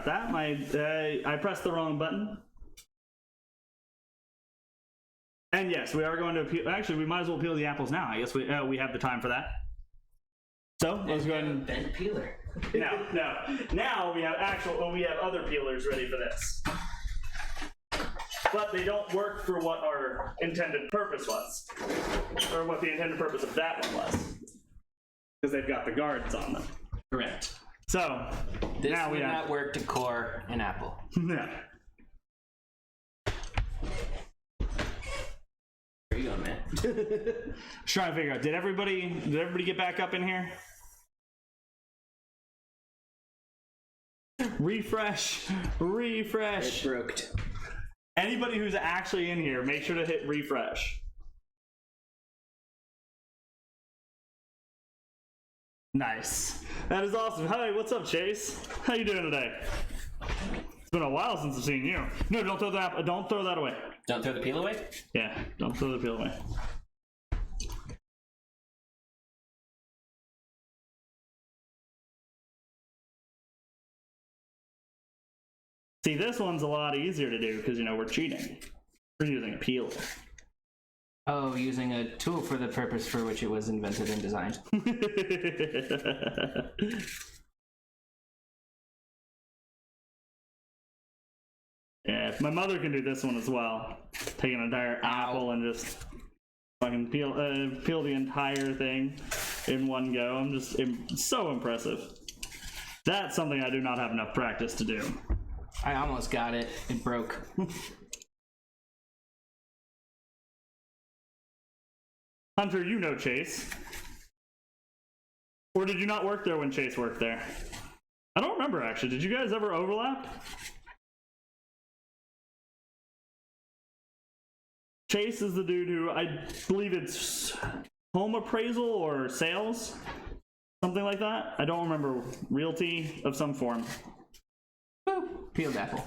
that. I pressed the wrong button. And yes, we are going to peel. Actually, we might as well peel the apples now. I guess we have the time for that. So let's go ahead and bent peeler. Now we have other peelers ready for this. But they don't work for what our intended purpose was, or what the intended purpose of that one was, because they've got the guards on them. Correct. So this now we would have not work to core an apple. Yeah. Where you going, man? Just trying to figure out. Did everybody get back up in here? Refresh. It broke. Anybody who's actually in here, make sure to hit refresh. Nice. That is awesome. Hi, what's up, Chase? How you doing today? It's been a while since I've seen you. No, don't throw that. Don't throw that away. Don't throw the peel away? Yeah, don't throw the peel away. See, this one's a lot easier to do because, we're cheating. We're using a peeler. Oh, using a tool for the purpose for which it was invented and designed. Yeah, my mother can do this one as well. Take an entire apple and just fucking peel the entire thing in one go. I'm so impressive. That's something I do not have enough practice to do. I almost got it. It broke. Hunter, you know Chase. Or did you not work there when Chase worked there? I don't remember, actually. Did you guys ever overlap? Chase is the dude who, I believe it's home appraisal or sales? Something like that? I don't remember. Realty of some form. Boop. Peeled apple.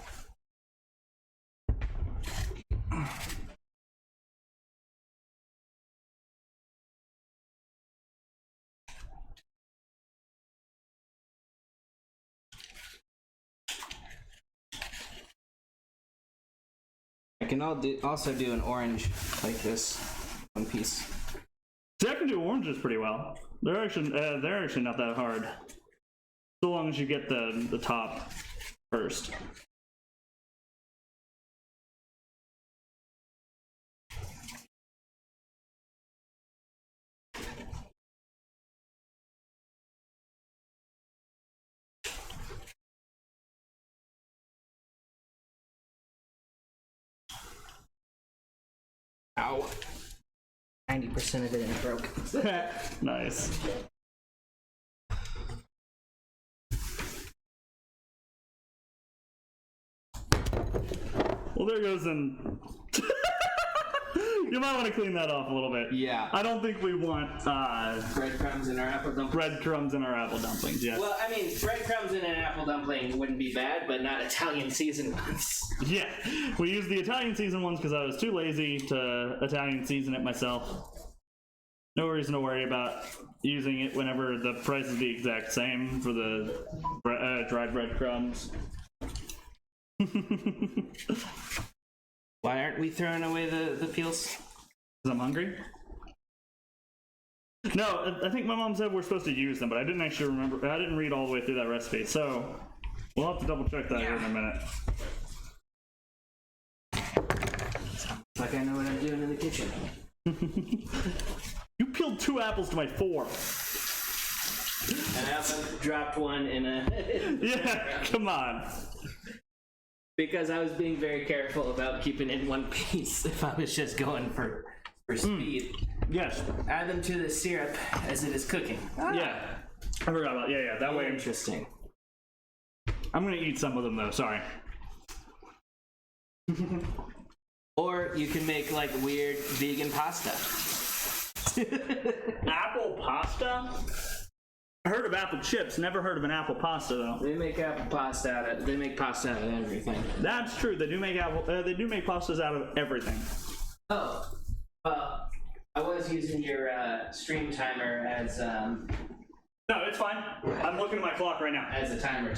I can also do an orange like this, one piece. See, I can do oranges pretty well. They're actually not that hard, so long as you get the top first. Ow. 90% of it broke. Nice. Well, there goes in. You might want to clean that off a little bit. Yeah. I don't think we want Breadcrumbs in our apple dumplings. breadcrumbs in our apple dumplings. Yeah. Well, I mean, breadcrumbs in an apple dumpling wouldn't be bad, but not Italian seasoned ones. Yeah, we used the Italian season ones because I was too lazy to Italian season it myself. No reason to worry about using it whenever the price is the exact same for the dried breadcrumbs. Why aren't we throwing away the peels? Because I'm hungry? No, I think my mom said we're supposed to use them, but I didn't actually remember. I didn't read all the way through that recipe, so we'll have to double check that here in a minute. Like I know what I'm doing in the kitchen. You peeled 2 apples to my 4. And I also dropped one in a... Yeah, come on. Because I was being very careful about keeping it in one piece if I was just going for speed. Yes. Add them to the syrup as it is cooking. Yeah. I forgot about that way. Interesting. I'm gonna eat some of them though, sorry. Or you can make like weird vegan pasta. Apple pasta? I heard of apple chips, never heard of an apple pasta though. They make apple pasta out of everything. That's true. They do make pastas out of everything. Oh, I was using your stream timer as No, it's fine. I'm looking at my clock right now. as a timer.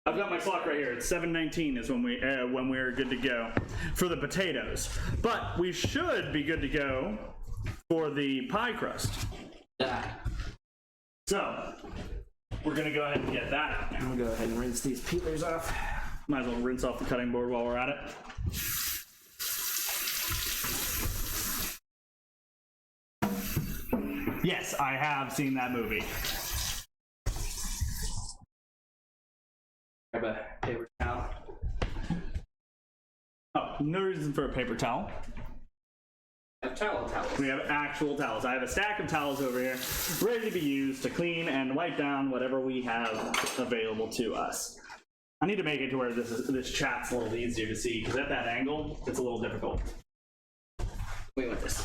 I've got my clock right here. It's 7:19 is when we're good to go for the potatoes. But we should be good to go for the pie crust. So we're gonna go ahead and get that out now. I'm gonna go ahead and rinse these peelers off. Might as well rinse off the cutting board while we're at it. Yes, I have seen that movie. Grab a paper towel. Oh, no reason for a paper towel. Towels. We have actual towels. I have a stack of towels over here, ready to be used to clean and wipe down whatever we have available to us. I need to make it to where this chat's a little easier to see, because at that angle, it's a little difficult. Wait, what this?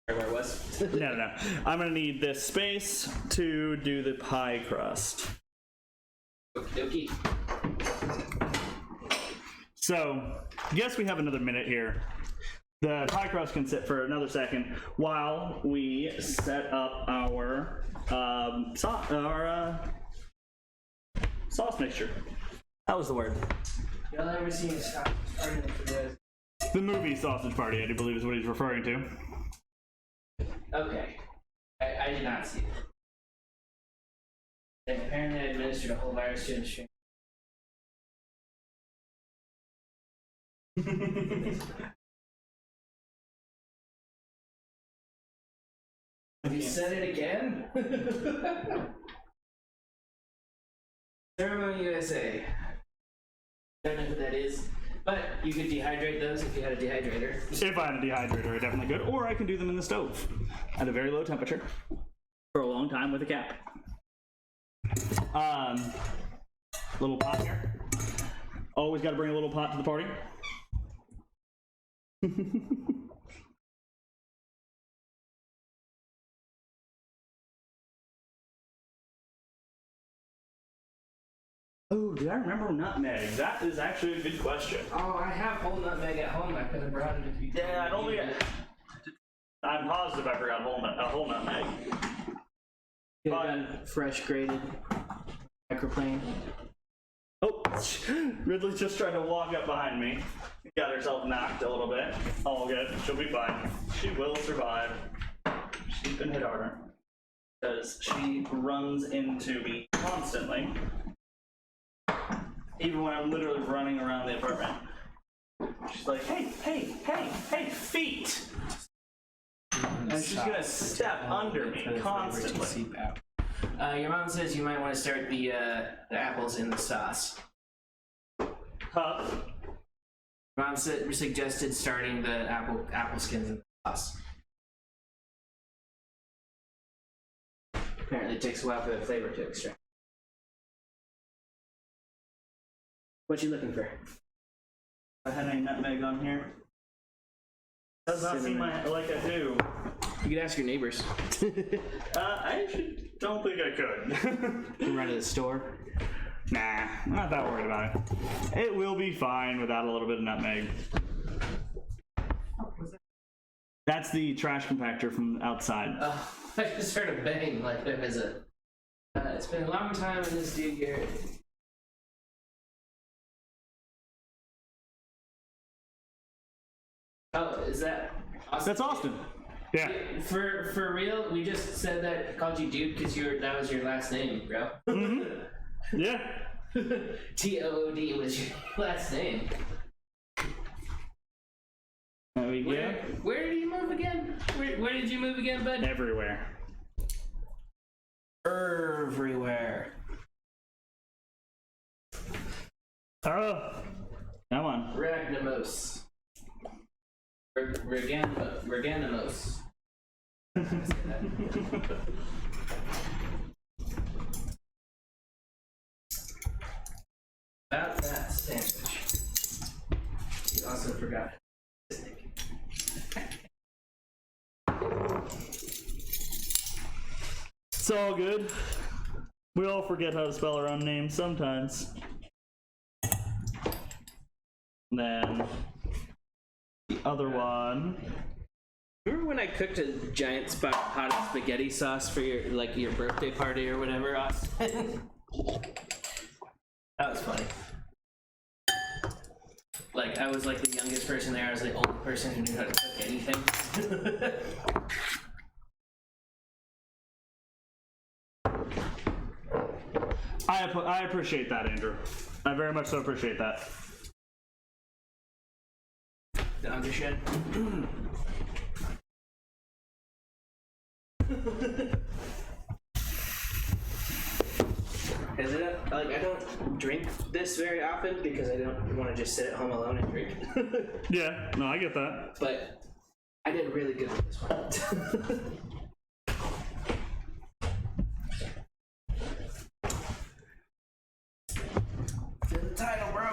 Or where it was? No. I'm gonna need this space to do the pie crust. Okie dokie. So, guess we have another minute here. The pie crust can sit for another second while we set up our sauce mixture. That was the word. Y'all ever seen a sausage party like this? The movie Sausage Party, I do believe is what he's referring to. Okay. I did not see it. And apparently I administered a whole virus to a string. Have you said it again? Ceremony USA. Don't know who that is, but you could dehydrate those if you had a dehydrator. If I had a dehydrator, I definitely could. Or I can do them in the stove at a very low temperature for a long time with a cap. Little pot here. Always got to bring a little pot to the party. Oh, do I remember nutmeg? That is actually a good question. Oh, I have whole nutmeg at home. I could have brought it if you. Yeah, I don't think I'm positive I forgot a whole nutmeg. Could have done fresh grated microplane. Oh, Ridley's just trying to walk up behind me. Got herself knocked a little bit. All good. She'll be fine. She will survive. She's been hit harder because she runs into me constantly. Even when I'm literally running around the apartment. She's like, hey, feet! And she's gonna step under me constantly. Your mom says you might want to start the apples in the sauce. Huh? Mom suggested starting the apple skins in the sauce. Apparently it takes a while for the flavor to extract. What you looking for? I had any nutmeg on here. Does not seem like I do. You could ask your neighbors. I actually don't think I could. You can run to the store. Nah, I'm not that worried about it. It will be fine without a little bit of nutmeg. That's the trash compactor from outside. I just heard a bang like there was a. It's been a long time in this dude here. Oh, is that Austin? That's Austin. Yeah. For real, we just said that, called you dude because that was your last name, bro. Mm-hmm. Yeah. TOOD was your last name. There we go. Where did you move again? Where did you move again, bud? Everywhere. Everywhere. Oh. Come on. Ragnamos. Reganimos. About that sandwich. You also forgot. It's all good. We all forget how to spell our own names sometimes. And then the other one. Remember when I cooked a giant pot of spaghetti sauce for your birthday party or whatever, Austin? That was funny. Like, I was like the youngest person there. I was the only person who knew how to cook anything. I appreciate that, Andrew. I very much so appreciate that. Dankeschön. Is it like I don't drink this very often because I don't want to just sit at home alone and drink. Yeah, no, I get that. But I did really good with this one. To the title, bro.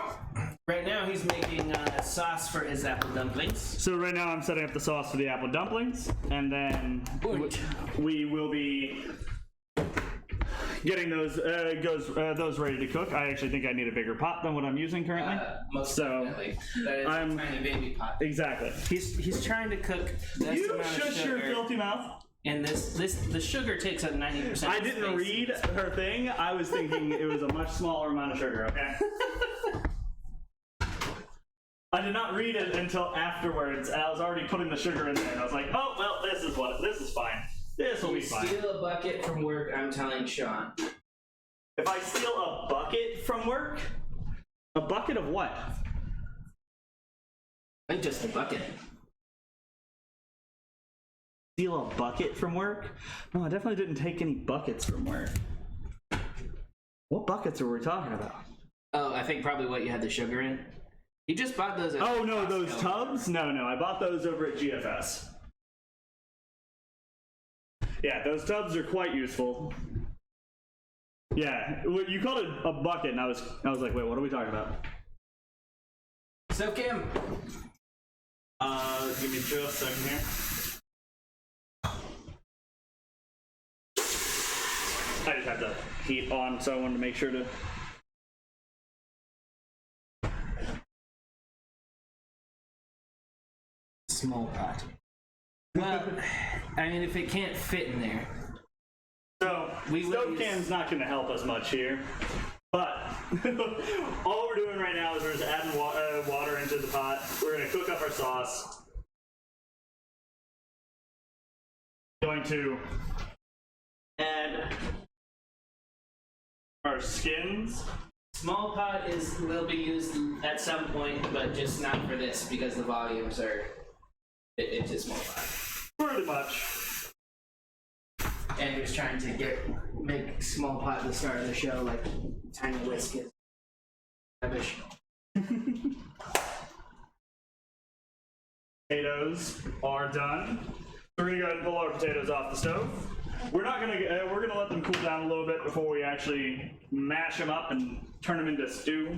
Right now he's making sauce for his apple dumplings. So right now I'm setting up the sauce for the apple dumplings, and then we will be getting those those ready to cook. I actually think I need a bigger pot than what I'm using currently. Most definitely. That is a tiny baby pot. Exactly. He's trying to cook this You amount of shush your sugar. filthy mouth. And the sugar takes up 90%. I didn't read her thing. I was thinking it was a much smaller amount of sugar, okay? I did not read it until afterwards, and I was already putting the sugar in there, and I was like, oh, well, this is fine. This will be fine. Steal a bucket from work, I'm telling Sean. If I steal a bucket from work? A bucket of what? I think just a bucket. Steal a bucket from work? No, I definitely didn't take any buckets from work. What buckets are we talking about? Oh, I think probably what you had the sugar in. You just bought those at Oh, no, Costco. those tubs? No, I bought those over at GFS. Yeah, those tubs are quite useful. Yeah, you called it a bucket, and I was like, wait, what are we talking about? So, Kim. Give me just a second here. I just had the heat on, so I wanted to make sure to... Small pot. Well, I mean, if it can't fit in there. So, stove can's not going to help us much here, but all we're doing right now is we're just adding water into the pot. We're going to cook up our sauce. Going to add our skins. Small pot will be used at some point, but just not for this because the volumes are it's a small pot. Pretty much. Andrew's trying to make small pot at the start of the show like tiny whisk is rubbish. Potatoes are done. So we're gonna go ahead and pull our potatoes off the stove. We're gonna let them cool down a little bit before we actually mash them up and turn them into stew.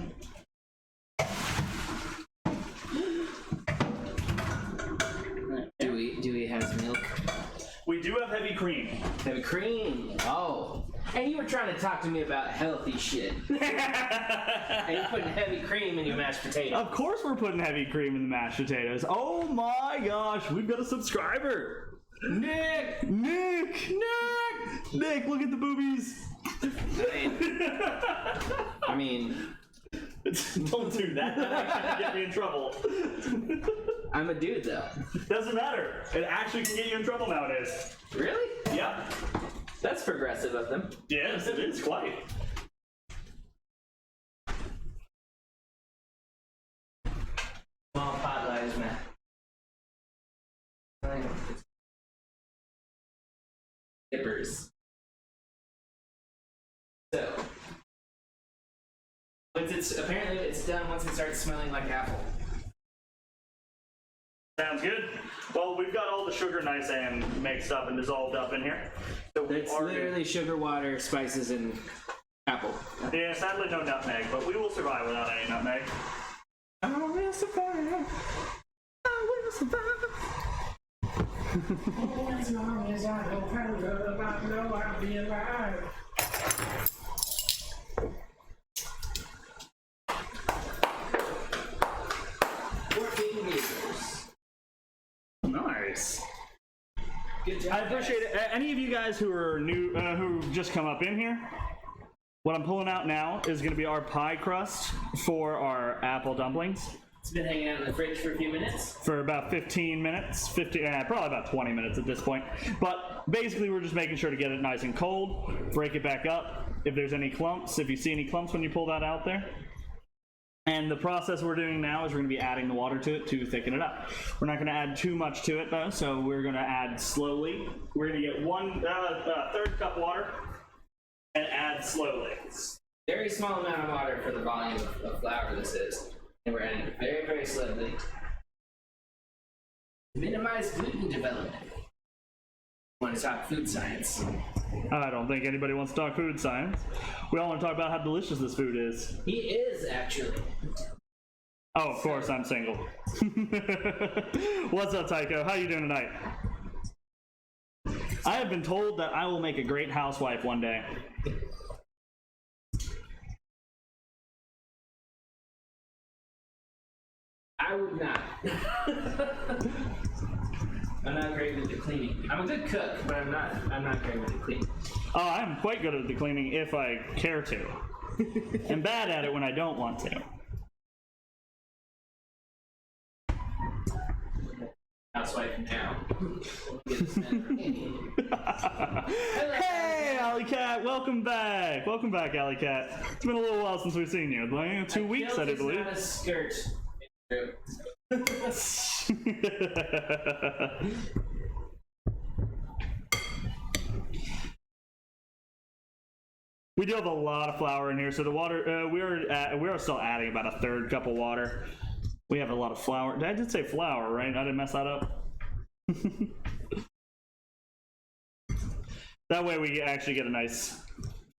Do we have milk? We do have heavy cream. Heavy cream. Oh. And you were trying to talk to me about healthy shit. And you're putting heavy cream in your mashed potatoes. Of course we're putting heavy cream in the mashed potatoes. Oh my gosh, we've got a subscriber. Nick, look at the boobies. I mean, don't do that. That actually get me in trouble. I'm a dude though. Doesn't matter. It actually can get you in trouble nowadays. Really? Yep. That's progressive of them. Yes, it is quite. Small pot lies, man. Dippers. So, apparently it's done once it starts smelling like apple. Sounds good. Well, we've got all the sugar nice and mixed up and dissolved up in here. So It's literally sugar, water, spices, and apple. Yeah, sadly no nutmeg, but we will survive without any nutmeg. I will survive. I will survive. As long as I don't have love, I know I'll be alive. Nice. Good job. I appreciate it. Any of you guys who are new, who just come up in here, What I'm pulling out now is going to be our pie crust for our apple dumplings. It's been hanging out in the fridge for a few minutes. For about 15 minutes, probably about 20 minutes at this point. But basically, we're just making sure to get it nice and cold, break it back up. If there's any clumps, if you see any clumps when you pull that out there. And the process we're doing now is we're going to be adding the water to it to thicken it up. We're not going to add too much to it though, so we're going to add slowly. We're going to get one third cup water and add slowly. Very small amount of water for the volume of flour this is. And we're adding it very, very slowly. Minimize gluten development. Want to talk food science? I don't think anybody wants to talk food science. We all want to talk about how delicious this food is. He is, actually. Oh, of course, I'm single. What's up, Tycho? How you doing tonight? I have been told that I will make a great housewife one day. I would not. I'm not great with the cleaning. I'm a good cook, but I'm not great with the cleaning. Oh, I'm quite good at the cleaning if I care to. And bad at it when I don't want to. Housewife now. Hey, Alley Cat, welcome back. Welcome back, Alley Cat. It's been a little while since we've seen you. Like 2 weeks, I believe. Not a skirt. We do have a lot of flour in here, so the water we are still adding about a third cup of water. We have a lot of flour. I did say flour, right? I didn't mess that up. That way we actually get a nice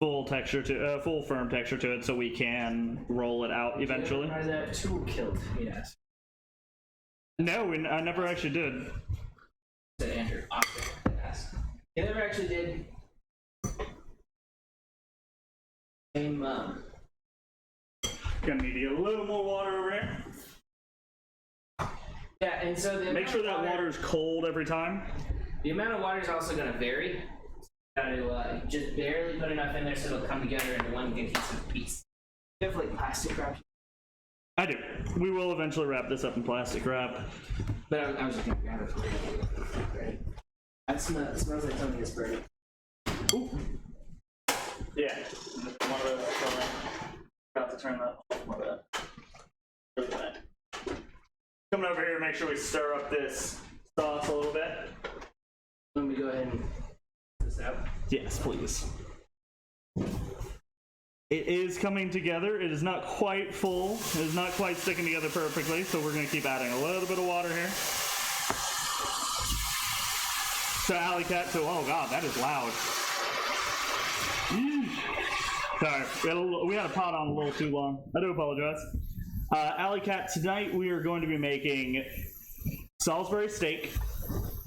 full texture to full firm texture to it, so we can roll it out eventually. Is that tool killed? Yes. No, I never actually did. Said Andrew. Yes. You never actually did. Same. Gonna need to get a little more water over here. Yeah, and so Make sure that water is cold every time. The amount of water is also going to vary. Got to just barely put enough in there so it'll come together into one cohesive piece. You have like plastic wrap? I do. We will eventually wrap this up in plastic wrap. But I was just going to grab it for you. That smells like something is burning. Ooh. Yeah. About to turn that off. Coming over here to make sure we stir up this sauce a little bit. Let me go ahead and put this out. Yes, please. It is coming together. It is not quite full. It is not quite sticking together perfectly, so we're going to keep adding a little bit of water here. So Alley Cat, oh god, that is loud. Sorry, we had a pot on a little too long. I do apologize. Alley Cat, tonight we are going to be making Salisbury steak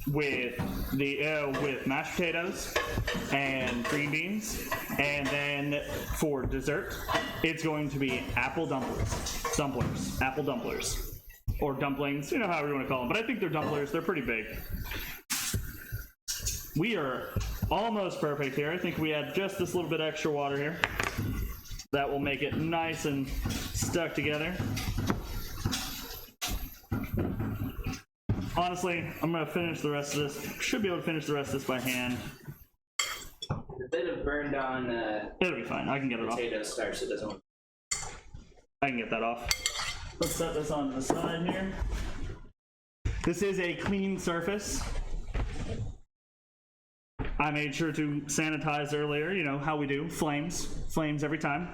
with with mashed potatoes and green beans, and then for dessert, it's going to be apple dumplers, apple dumplers, or dumplings, you know, however you want to call them. But I think they're dumplers. They're pretty big. We are almost perfect here. I think we add just this little bit extra water here. That will make it nice and stuck together. Honestly, I'm going to finish the rest of this. Should be able to finish the rest of this by hand. A bit of burned on It'll be fine. I can get it off. potato starch so it doesn't. I can get that off. Let's set this on the side here. This is a clean surface. I made sure to sanitize earlier, you know how we do. Flames every time.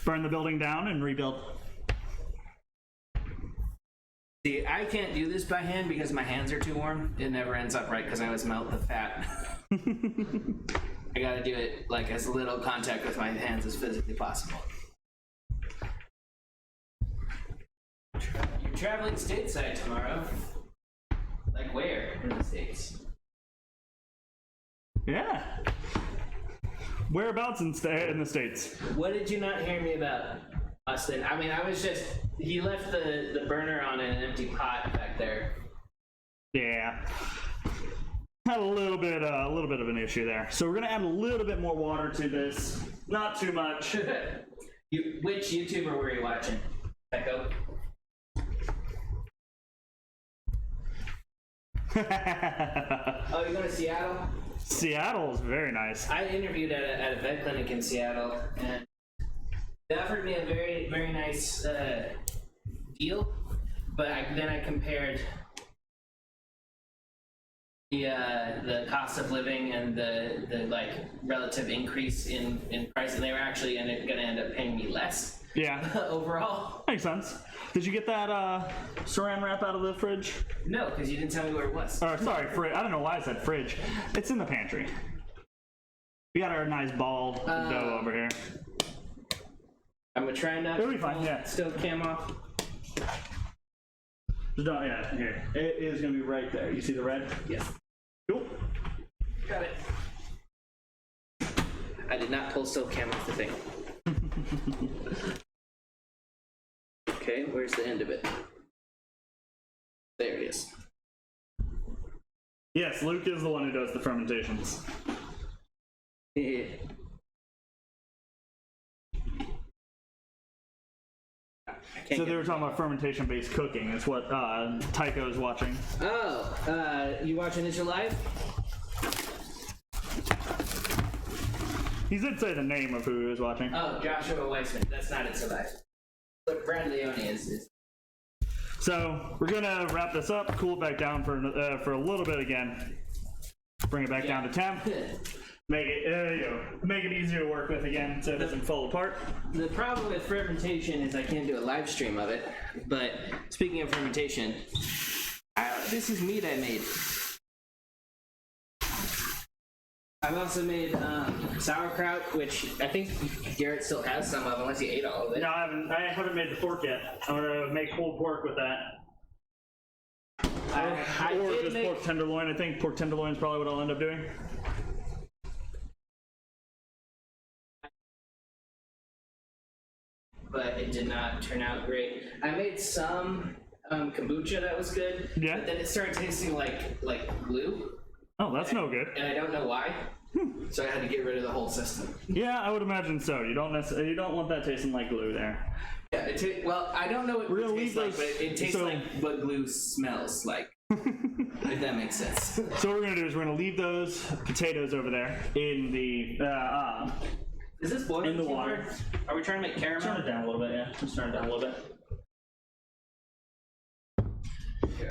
Burn the building down and rebuild. See, I can't do this by hand because my hands are too warm. It never ends up right because I always melt the fat. I gotta do it like as little contact with my hands as physically possible. You're traveling stateside tomorrow. Like where in the States? Yeah. Whereabouts in the States? What did you not hear me about, Austin? I mean, he left the burner on in an empty pot back there. Yeah. had a little bit of an issue there. So we're gonna add a little bit more water to this. Not too much. Which YouTuber were you watching? Echo. Oh, you're going to Seattle? Seattle is very nice. I interviewed at a vet clinic in Seattle, and they offered me a very, very nice deal, but then I compared the cost of living and the like relative increase in price, and they were actually going to end up paying me less. Yeah. Overall. Makes sense. Did you get that saran wrap out of the fridge? No, because you didn't tell me where it was. Or sorry, I don't know why I said fridge. It's in the pantry. We got our nice ball of dough over here. I'm gonna try not It'll be fine, yeah. Stove cam off. Just don't, yeah, here. It is gonna be right there. You see the red? Yes. Cool. Got it. I did not pull stove cam off the thing. Okay, where's the end of it? There it is. Yes, Luke is the one who does the fermentations. Yeah. So they were talking about fermentation-based cooking. It's what Tycho is watching. Oh, you watching this live? He did say the name of who he was watching. Oh, Joshua Weissman. That's not it alive. But Brad Leone is. So we're gonna wrap this up, cool it back down for a little bit again. Bring it back down to temp. Make it make it easier to work with again, so it doesn't fall apart. The problem with fermentation is I can't do a live stream of it. But speaking of fermentation, this is meat I made. I've also made sauerkraut, which I think Garrett still has some of, unless he ate all of it. No, I haven't made the pork yet. I'm gonna make pulled pork with that. Or just pork tenderloin. I think pork tenderloin is probably what I'll end up doing. But it did not turn out great. I made some kombucha that was good. Yeah. But then it started tasting like glue. Oh, that's no good. And I don't know why. So I had to get rid of the whole system. Yeah, I would imagine so. You don't want that tasting like glue there. Yeah, well, I don't know what We're it gonna tastes leave like, those- but it tastes so- like what glue smells like. If that makes sense. So what we're gonna do is we're gonna leave those potatoes over there in the Is this boiling in the too water. hard? Are we trying to make caramel? Turn it down a little bit, yeah. Just turn it down a little bit.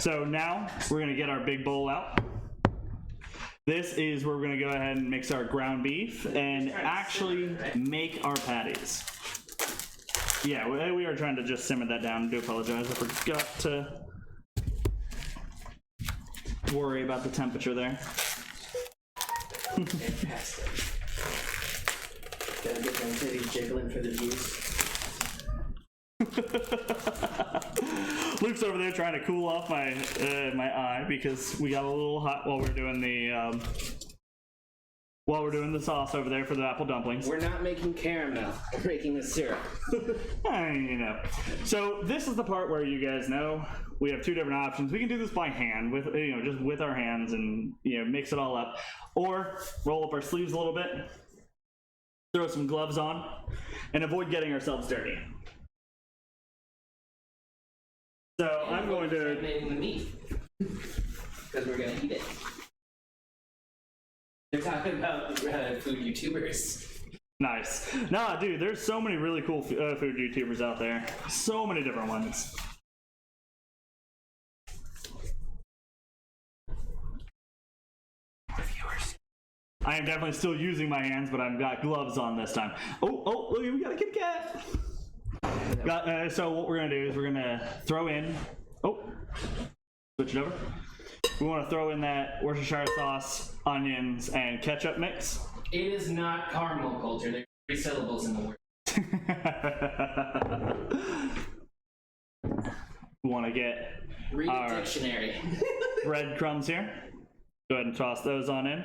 So now we're gonna get our big bowl out. This is where we're gonna go ahead and mix our ground beef and actually make our patties. Yeah, we are trying to just simmer that down. I do apologize. I forgot to worry about the temperature there. Fantastic. Gotta get them titties jiggling for the juice. Luke's over there trying to cool off my my eye because we got a little hot while we're doing the sauce over there for the apple dumplings. We're not making caramel. We're making a syrup. You know. So this is the part where you guys know we have two different options. We can do this by hand with just with our hands and mix it all up, or roll up our sleeves a little bit, throw some gloves on, and avoid getting ourselves dirty. So I'm going to Contaminating the meat because we're gonna eat it. They're talking about food YouTubers. Nice. Nah, dude, there's so many really cool food YouTubers out there. So many different ones. Viewers. I am definitely still using my hands, but I've got gloves on this time. Oh, look, we got a Kit Kat. So what we're gonna do is we're gonna throw in. Switch it over. We want to throw in that Worcestershire sauce, onions, and ketchup mix. It is not caramel culture. There's 3 syllables in the word. We want to get Read our a dictionary. breadcrumbs here. Go ahead and toss those on in.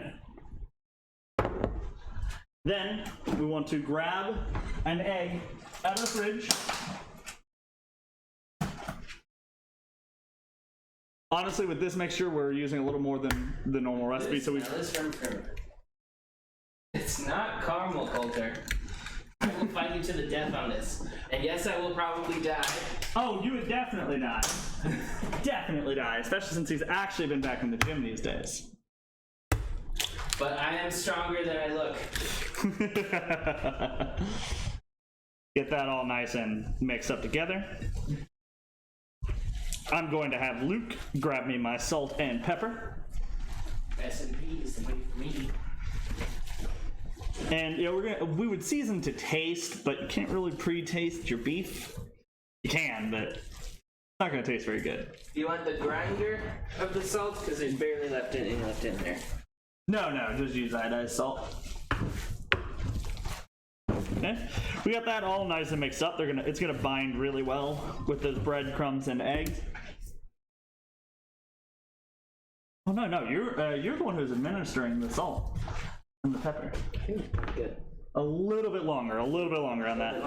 Then we want to grab an egg out of the fridge. Honestly, with this mixture, we're using a little more than the normal recipe, so we. It's not caramel, Coulter. I will fight you to the death on this. And yes, I will probably die. Oh, you would definitely die. Definitely die, especially since he's actually been back in the gym these days. But I am stronger than I look. Get that all nice and mixed up together. I'm going to have Luke grab me my salt and pepper. S&P's, wait for me. And you know, we would season to taste, but you can't really pre-taste your beef. You can, but it's not gonna taste very good. Do you want the grinder of the salt? Because there's barely any left in there. No, just use iodized salt. Okay, we got that all nice and mixed up. It's gonna bind really well with those breadcrumbs and eggs. Oh no, you're the one who's administering the salt and the pepper. Good. A little bit longer on that.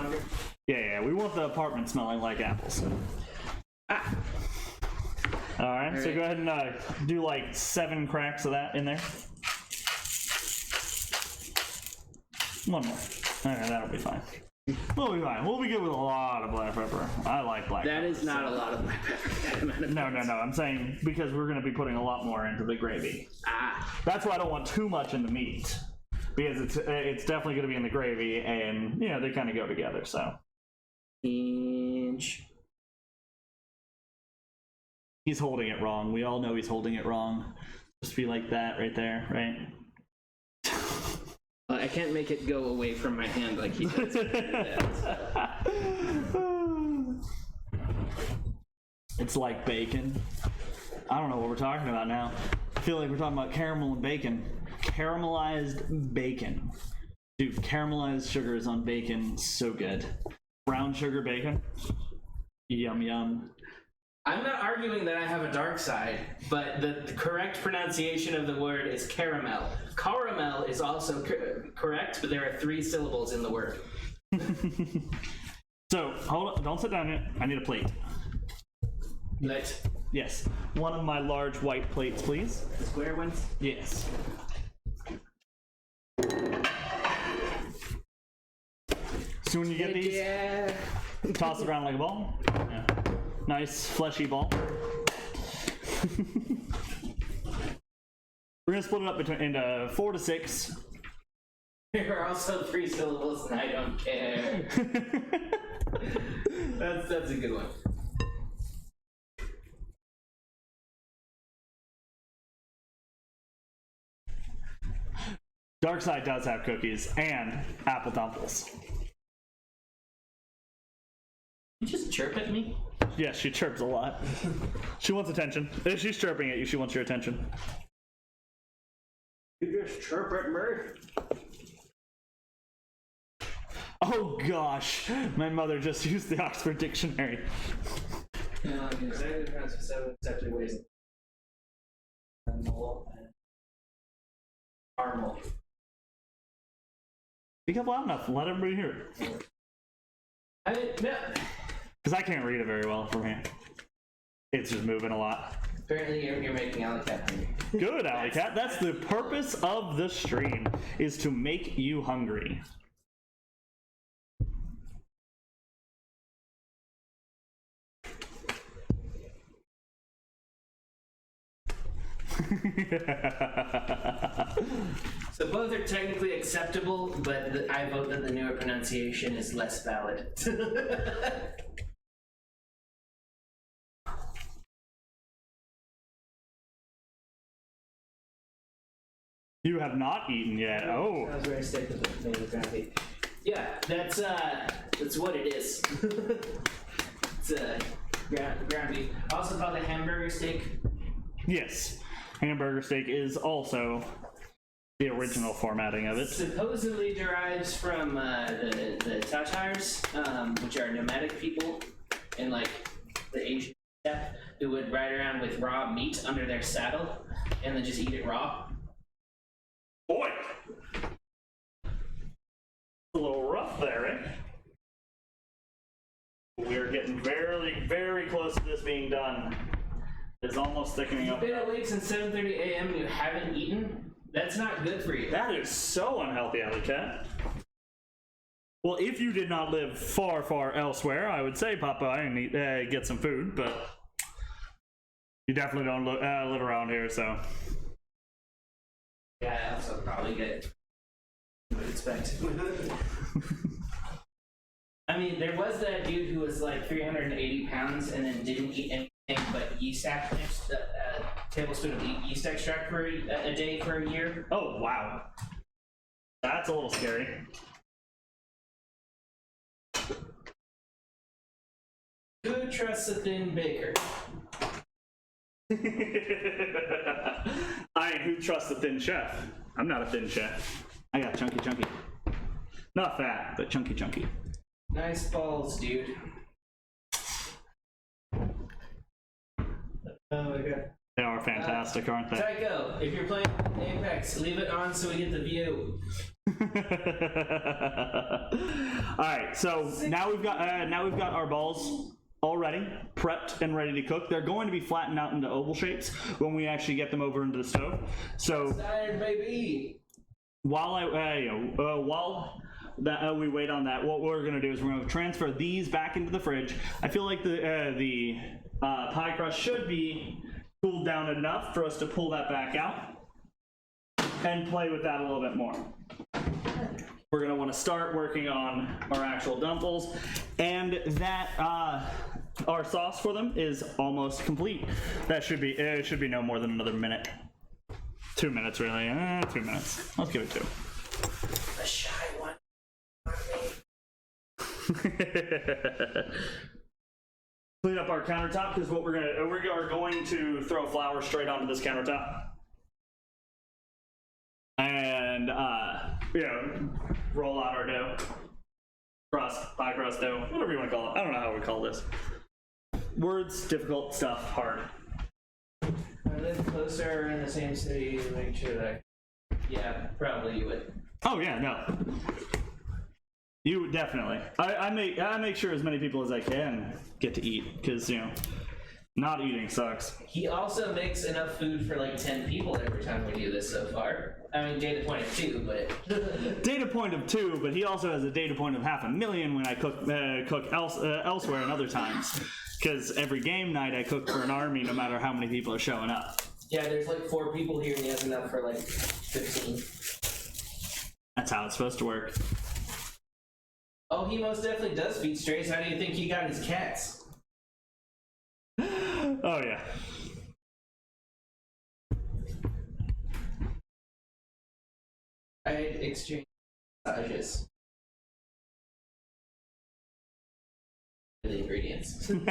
Yeah, we want the apartment smelling like apples. Ah. All right, so go ahead and do like 7 cracks of that in there. One more. Okay, that'll be fine. We'll be fine. We'll be good with a lot of black pepper. I like black pepper. That is not a lot of black pepper. No. I'm saying because we're going to be putting a lot more into the gravy. Ah. That's why I don't want too much in the meat. Because it's definitely going to be in the gravy, and, you know, they kind of go together, so. Inch. He's holding it wrong. We all know he's holding it wrong. Just be like that right there, right? I can't make it go away from my hand like he does. It's like bacon. I don't know what we're talking about now. I feel like we're talking about caramel and bacon. Caramelized bacon. Dude, caramelized sugars on bacon, so good. Brown sugar bacon. Yum, yum. I'm not arguing that I have a dark side, but the correct pronunciation of the word is caramel. Caramel is also correct, but there are 3 syllables in the word. So, hold on, don't sit down yet. I need a plate. Plate? Yes. One of my large white plates, please. The square ones? Yes. So when you get these, toss it around like a ball. Yeah. Nice fleshy ball. We're gonna split it up into 4 to 6. There are also 3 syllables, and I don't care. That's a good one. Dark Side does have cookies and apple dumplings. You just chirp at me? Yes, she chirps a lot. She wants attention. If she's chirping at you, she wants your attention. You just chirp at me? Oh gosh, my mother just used the Oxford Dictionary. No, exactly pronounce 7 accepted ways. Caramel. Speak up loud enough. Let everybody hear it. Because I can't read it very well from here. It's just moving a lot. Apparently you're making Alley Cat hungry. Good, Alley Cat. That's the purpose of the stream, is to make you hungry. So both are technically acceptable, but I vote that the newer pronunciation is less valid. You have not eaten yet. Oh. I was very sick of the name of gravy. Yeah, that's what it is. It's ground beef. Also called a hamburger steak. Yes. Hamburger steak is also the original formatting of it. Supposedly derives from the Tatars, which are nomadic people in like the Asian steppe, who would ride around with raw meat under their saddle and then just eat it raw. Boy! A little rough there, eh? We're getting very, very close to this being done. is almost thickening up. You've been awake since 7:30 a.m. and you haven't eaten? That's not good for you. That is so unhealthy, Alley Cat. Well, if you did not live far, far elsewhere, I would say pop by and eat, get some food, but you definitely don't live around here, so. Yeah, I also probably get what you would expect. I mean, there was that dude who was like 380 pounds and then didn't eat anything but yeast extract, a tablespoon of yeast extract for a day for a year. Oh, wow. That's a little scary. Who trusts a thin baker? Who trusts a thin chef? I'm not a thin chef. I got chunky. Not fat, but chunky. Nice balls, dude. Oh my god. They are fantastic, aren't they? Tycho, if you're playing Apex, leave it on so we get the view. Alright, so now we've got our balls all ready, prepped and ready to cook. They're going to be flattened out into oval shapes when we actually get them over into the stove. So Tired, baby. while we wait on that, what we're going to do is we're going to transfer these back into the fridge. I feel like the pie crust should be cooled down enough for us to pull that back out and play with that a little bit more. We're going to want to start working on our actual dumplings, and that our sauce for them is almost complete. That should be it should be no more than another minute. 2 minutes, really. 2 minutes. Let's give it 2. A shy one. Clean up our countertop because we are going to throw flour straight onto this countertop, and roll out our dough, pie crust dough, whatever you want to call it. I don't know how we call this. Words, difficult stuff, hard. I live closer in the same city to make sure that. Yeah, probably you would. Oh yeah, no. You definitely. I make sure as many people as I can get to eat because not eating sucks. He also makes enough food for like 10 people every time we do this so far. I mean, data point of 2, but data point of 2, but he also has a data point of 500,000 when I cook elsewhere and other times. Because every game night I cook for an army, no matter how many people are showing up. Yeah, there's like 4 people here, and he has enough for like 15. That's how it's supposed to work. Oh, he most definitely does feed strays. How do you think he got his cats? Oh yeah. I exchange massages. The ingredients. Get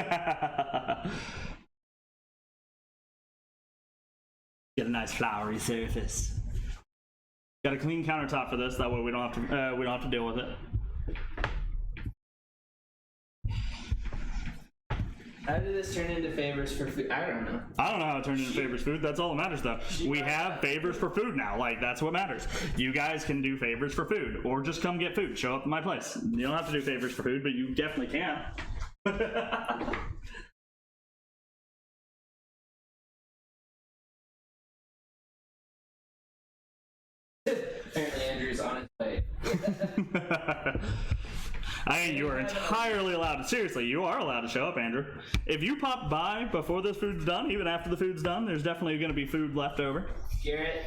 a nice floury surface. Got a clean countertop for this. That way we don't have to deal with it. How did this turn into favors for food? I don't know. I don't know how it turned into favors food. That's all that matters, though. We have favors for food now. Like, that's what matters. You guys can do favors for food, or just come get food. Show up at my place. You don't have to do favors for food, but you definitely can. Apparently Andrew's on his way. I mean, you are entirely allowed to. Seriously, you are allowed to show up, Andrew. If you pop by before this food's done, even after the food's done, there's definitely going to be food left over. Garrett,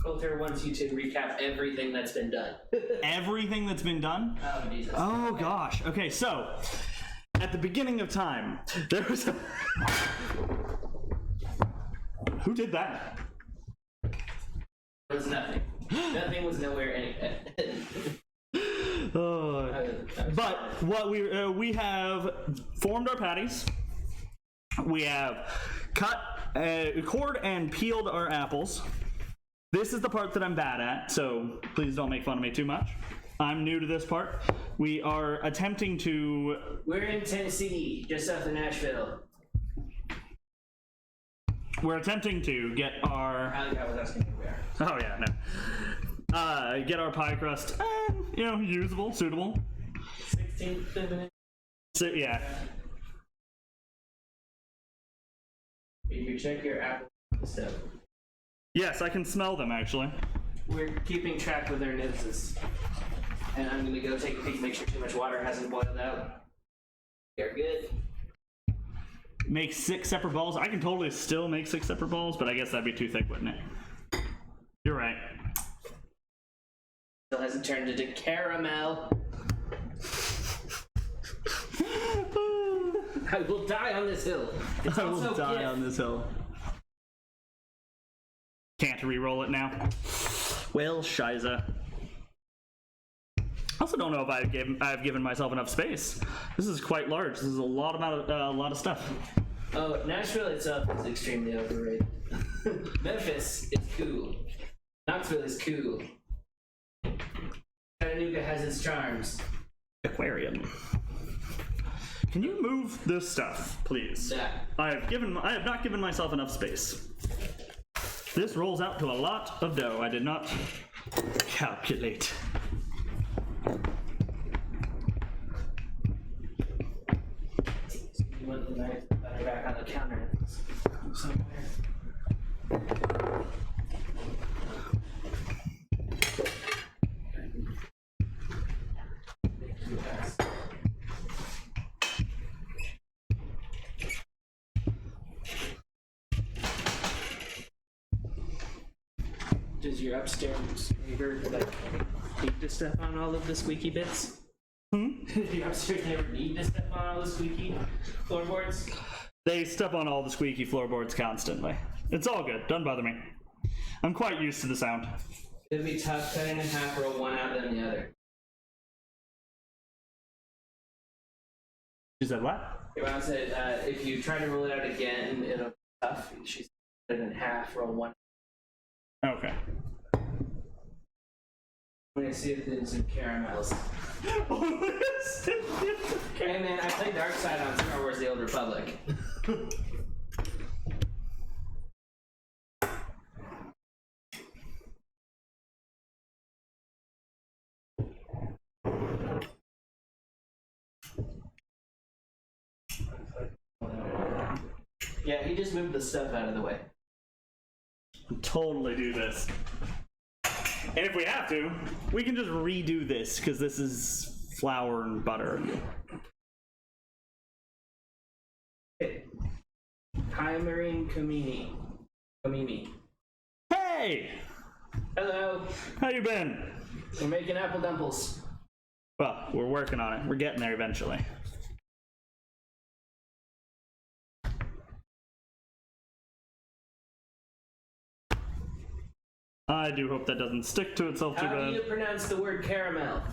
Coulter wants you to recap everything that's been done. Everything that's been done? Oh, Jesus. Oh, gosh. Okay, so, at the beginning of time, there was a... Who did that? There was nothing. Nothing was nowhere anywhere. But what we have formed our patties. We have cored and peeled our apples. This is the part that I'm bad at, so please don't make fun of me too much. I'm new to this part. We are attempting to... We're in Tennessee, just south of Nashville. We're attempting to get our... I was asking you where. Oh yeah, no. Get our pie crust, usable, suitable. 16th minute. So, yeah. You check your apple stuff. Yes, I can smell them actually. We're keeping track with our noses. And I'm gonna go take a peek, make sure too much water hasn't boiled out. You're good. Make 6 separate balls. I can totally still make 6 separate balls, but I guess that'd be too thick, wouldn't it? You're right. Still hasn't turned into caramel. I will die on this hill. It's I will also die gift. on this hill. Can't re-roll it now. Well, shiza. I also don't know if I've given myself enough space. This is quite large. This is a lot of stuff. Oh, Nashville itself is extremely overrated. Memphis is cool. Knoxville is cool. Chattanooga has its charms. Aquarium. Can you move this stuff, please? Yeah. I have not given myself enough space. This rolls out to a lot of dough. I did not calculate. You want the knife butter back on the counter somewhere. Does your upstairs neighbor need to step on all of the squeaky bits? Does your upstairs neighbor need to step on all the squeaky floorboards? They step on all the squeaky floorboards constantly. It's all good. Don't bother me. I'm quite used to the sound. It'd be tough cutting in half, roll one out, then the other. You said what? Your mom said if you try to roll it out again, it'll be tough. She said cut it in half, roll one. Okay. I'm gonna see if there's some caramels. Hey man, I played Dark Side on Star Wars: The Old Republic. Yeah, he just moved the stuff out of the way. Totally do this. And if we have to, we can just redo this because this is flour and butter. Hi, Marine Kamimi. Hey! Hello. How you been? We're making apple dumplings. Well, we're working on it. We're getting there eventually. I do hope that doesn't stick to itself too How do you bad. pronounce the word caramel?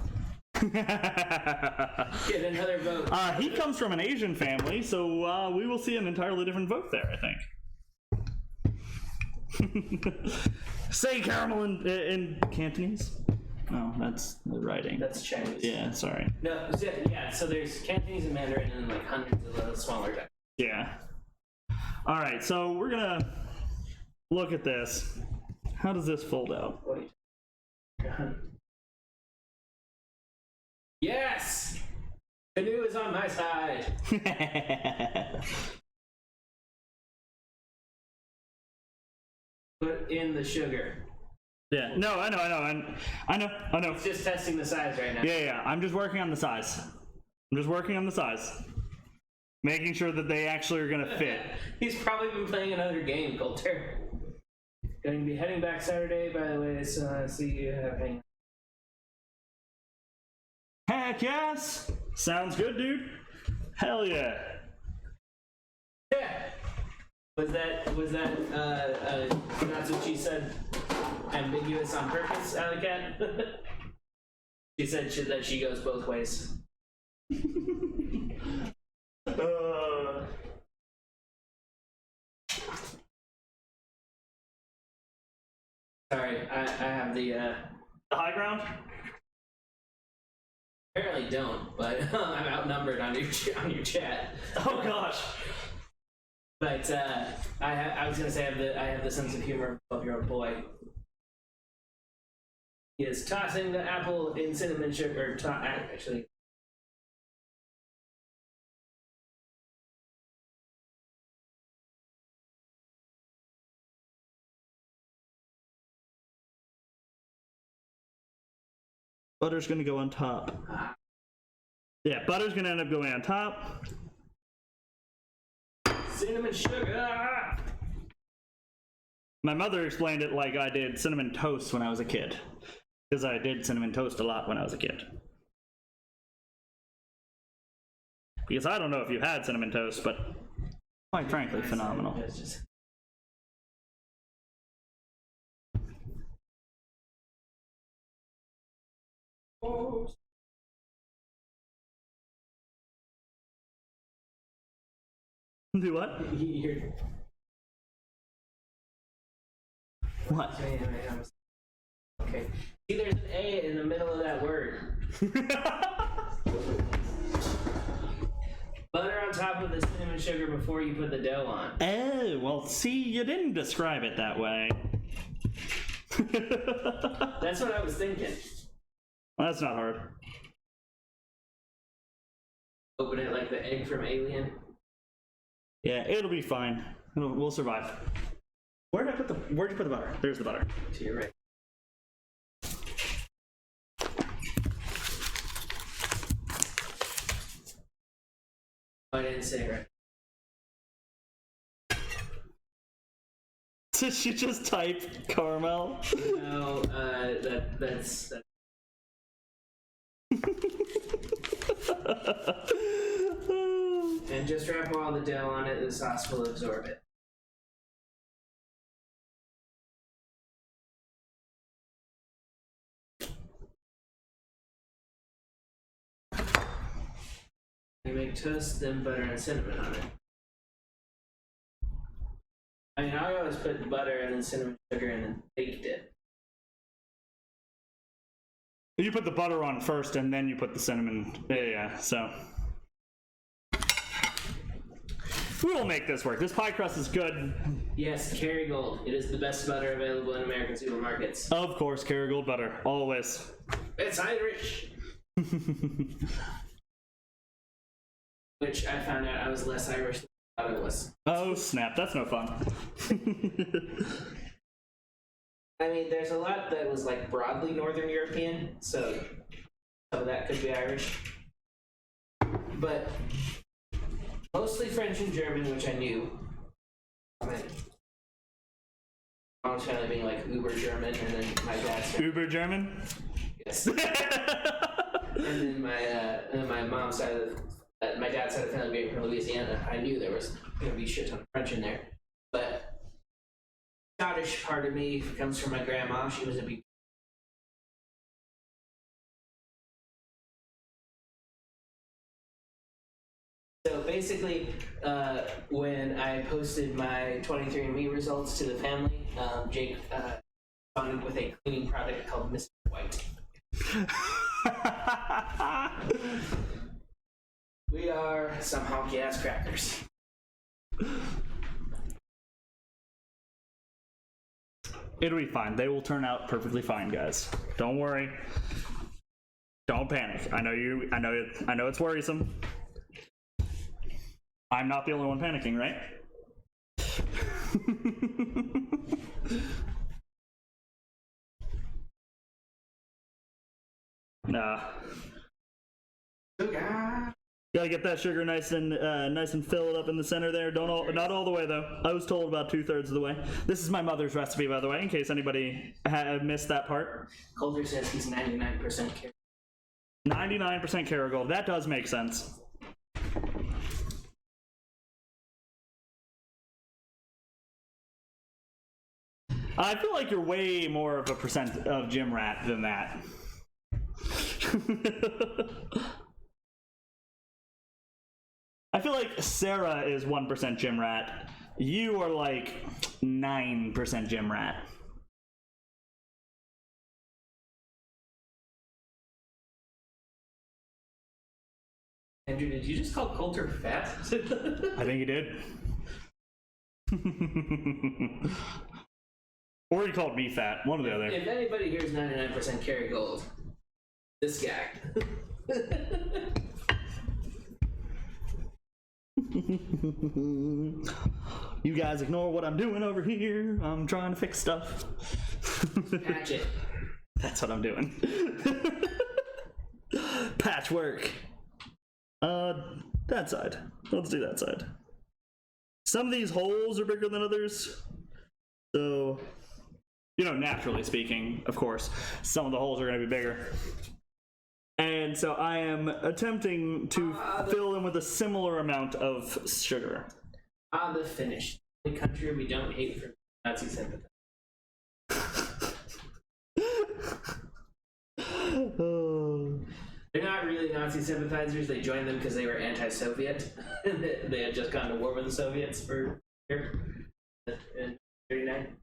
Get another vote. He comes from an Asian family, so we will see an entirely different vote there, I think. Say caramel in Cantonese? No, that's the writing. That's Chinese. Yeah, sorry. No, yeah, so there's Cantonese and Mandarin and like hundreds of little smaller guys. Yeah. Alright, so we're gonna look at this. How does this fold out? Yes! Canoe is on my side. Put in the sugar. Yeah. No, I know. It's just testing the size right now. Yeah. I'm just working on the size. Making sure that they actually are gonna fit. He's probably been playing another game, Coulter. Going to be heading back Saturday, by the way, so see you hang. Heck yes! Sounds good, dude. Hell yeah. Yeah. Was that that's what she said, ambiguous on purpose, Alicat? She said that she goes both ways. Sorry, I have the high ground? apparently don't, but I'm outnumbered on your chat. Oh gosh. But I was gonna say I have the sense of humor of a 12-year-old boy. He is tossing the apple in cinnamon sugar. Actually, Butter's gonna go on top. Yeah, butter's gonna end up going on top. Cinnamon sugar. My mother explained it like I did cinnamon toast when I was a kid. Because I did cinnamon toast a lot when I was a kid. Because I don't know if you had cinnamon toast, but quite frankly, phenomenal. Do what? What? Okay. See, there's an A in the middle of that word. Butter on top of the cinnamon sugar before you put the dough on. Oh, well, see, you didn't describe it that way. That's what I was thinking. Well, that's not hard. Open it like the egg from Alien. Yeah, it'll be fine. We'll survive. Where'd you put the butter? There's the butter. To your right. I didn't say it right. Did you just type caramel? No, that's and just wrap all the dough on it, the sauce will absorb it. You make toast, then butter and cinnamon on it. I mean, I always put butter and then cinnamon sugar and then baked it. You put the butter on first and then you put the cinnamon. Yeah, so. We will make this work. This pie crust is good. Yes, Kerrygold. It is the best butter available in American supermarkets. Of course, Kerrygold butter. Always. It's Irish! Which I found out I was less Irish than I thought I was. Oh, snap. That's no fun. I mean, there's a lot that was like broadly Northern European, so some of that could be Irish. But mostly French and German, which I knew. My mom's family being like uber German, and then my dad's family. Uber German? Yes. And then my mom's side of my dad's side of the family being from Louisiana. I knew there was going to be a shit ton of French in there. But Scottish part of me comes from my grandma. She was a big. So basically, when I posted my 23andMe results to the family, Jake responded with a cleaning product called Mr. White. We are some honky ass crackers. It'll be fine. They will turn out perfectly fine, guys. Don't worry. Don't panic. I know it's worrisome. I'm not the only one panicking, right? Nah. Sugar. Gotta get that sugar nice and filled up in the center there. Not all the way though. I was told about 2/3 of the way. This is my mother's recipe, by the way, in case anybody missed that part. Coulter says he's 99% Kerrygold. 99% Kerrygold. That does make sense. I feel like you're way more of a percent of gym rat than that. I feel like Sarah is 1% gym rat. You are like 9% gym rat. Andrew, did you just call Coulter fat? I think he did. Or he called me fat. One or the other. If anybody here is 99% Kerrygold, this guy. You guys ignore what I'm doing over here. I'm trying to fix stuff. Patch it. That's what I'm doing. Patchwork. That side. Let's do that side. Some of these holes are bigger than others. So, you know, naturally speaking, of course, some of the holes are going to be bigger. And so I am attempting to fill in with a similar amount of sugar. The Finnish. The country we don't hate for Nazi sympathy. They're not really Nazi sympathizers. They joined them because they were anti-Soviet. They had just gone to war with the Soviets for a year in 1939.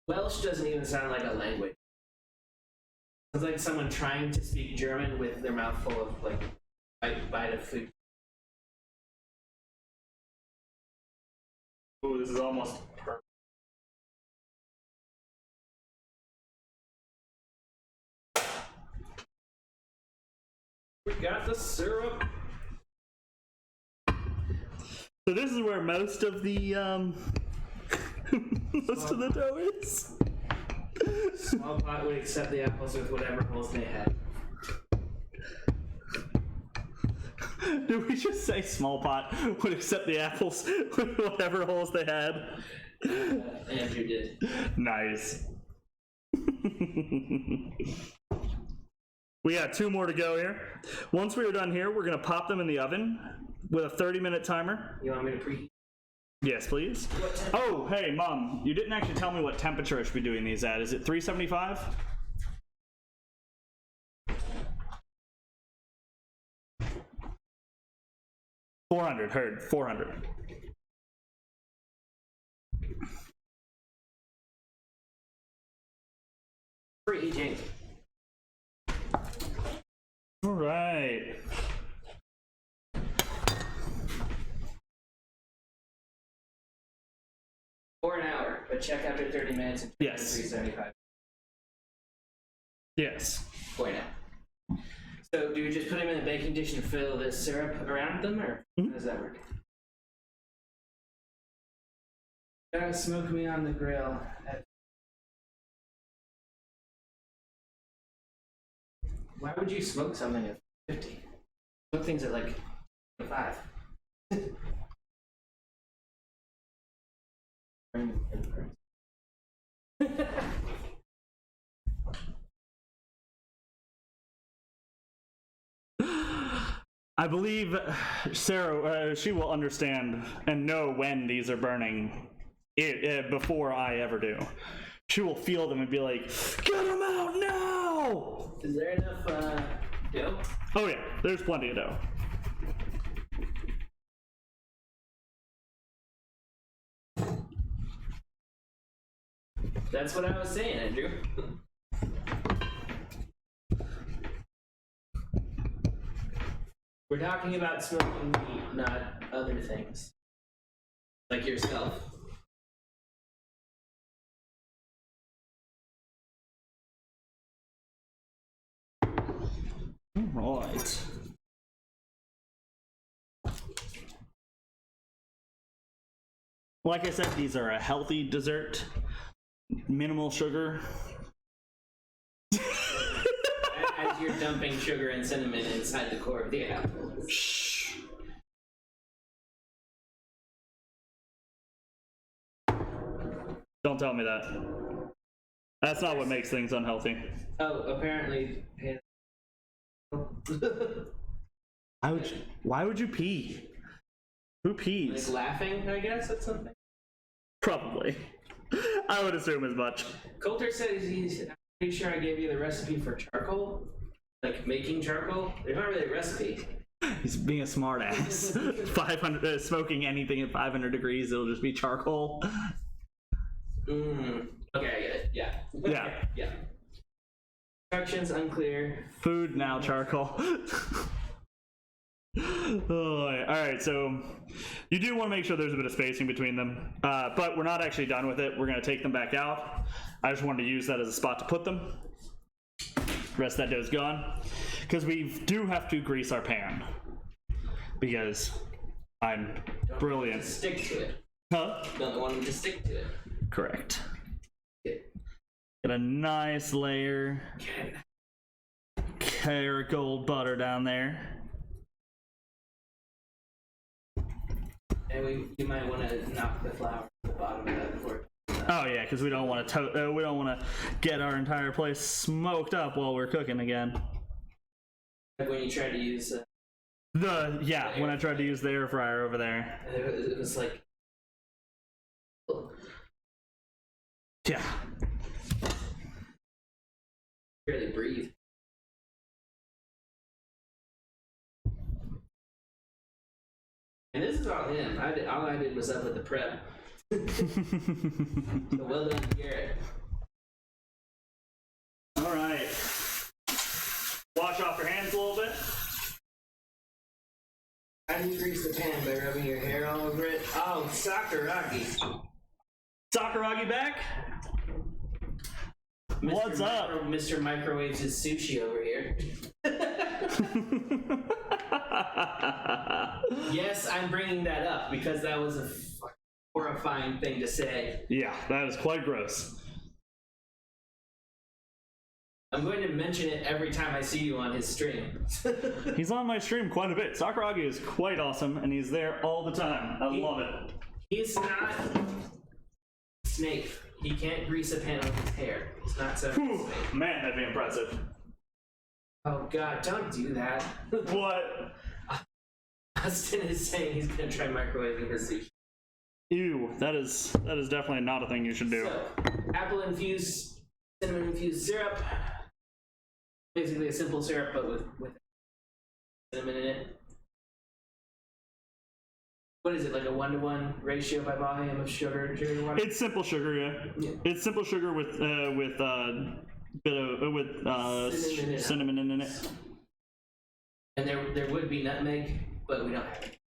Welsh doesn't even sound like a language. It's like someone trying to speak German with their mouth full of like bite of food. Ooh, this is almost perfect. We got the syrup. So this is where most of the most of the dough is. Small pot would accept the apples with whatever holes they had. Did we just say small pot would accept the apples with whatever holes they had? Andrew did. Nice. We got 2 more to go here. Once we are done here, we're going to pop them in the oven with a 30-minute timer. You want me to preheat? Yes, please. Oh, hey, Mom, you didn't actually tell me what temperature I should be doing these at. Is it 375? $400, heard. 400. Preheating. All right. For an hour, but check after 30 minutes and Yes. 375. Yes. Point out. So do we just put them in a baking dish and fill the syrup around them, or how does that work? Gotta smoke me on the grill. Why would you smoke something at 50? Smoke things at like 5. I believe Sarah, she will understand and know when these are burning before I ever do. She will feel them and be like, get them out now! Is there enough dough? Oh yeah, there's plenty of dough. That's what I was saying, Andrew. We're talking about smoking meat, not other things. Like yourself. Right. Like I said, these are a healthy dessert. Minimal sugar. As you're dumping sugar and cinnamon inside the core of the apple. Shh. Don't tell me that. That's not what makes things unhealthy. Oh, apparently. Why would you pee? Who pees? Like laughing, I guess, at something? Probably. I would assume as much. Coulter said he's pretty sure I gave you the recipe for charcoal. Like making charcoal. There's not really a recipe. He's being a smart ass. 500 smoking anything at 500 degrees, it'll just be charcoal. Okay, I get it. Yeah. Yeah. Yeah. Instructions unclear. Food now charcoal. Oh, alright, so you do want to make sure there's a bit of spacing between them, but we're not actually done with it. We're going to take them back out. I just wanted to use that as a spot to put them. The rest of that dough's gone, because we do have to grease our pan, because I'm brilliant. Stick to it. Huh? Don't want them to stick to it. Correct. Okay. Get a nice layer. Carrot gold butter down there. And you might want to knock the flour at the bottom of that before. Oh yeah, because we don't want to get our entire place smoked up while we're cooking again. Like when you try to use when I tried to use the air fryer over there. it was like, Yeah. barely breathe. And this is all him. All I did was up with the prep. So well done, Garrett. All right. Wash off your hands a little bit. How do you grease the pan? By rubbing your hair all over it? Oh, Sakuragi. Sakuragi back? What's up? Mr. Microwaves his sushi over here. Yes, I'm bringing that up because that was a horrifying thing to say. Yeah, that is quite gross. I'm going to mention it every time I see you on his stream. He's on my stream quite a bit. Sakuragi is quite awesome, and he's there all the time. I love it. He's not Snake. He can't grease a pan with his hair. It's not so. Whew, man, that'd be impressive. Oh God, don't do that. What? Austin is saying he's gonna try microwaving his sushi. Ew, that is definitely not a thing you should do. So, apple infused, cinnamon infused syrup. Basically a simple syrup, but with cinnamon in it. What is it, like a 1-to-1 ratio by volume of sugar to water? It's simple sugar, yeah. It's simple sugar with cinnamon in it. And there would be nutmeg, but we don't have it.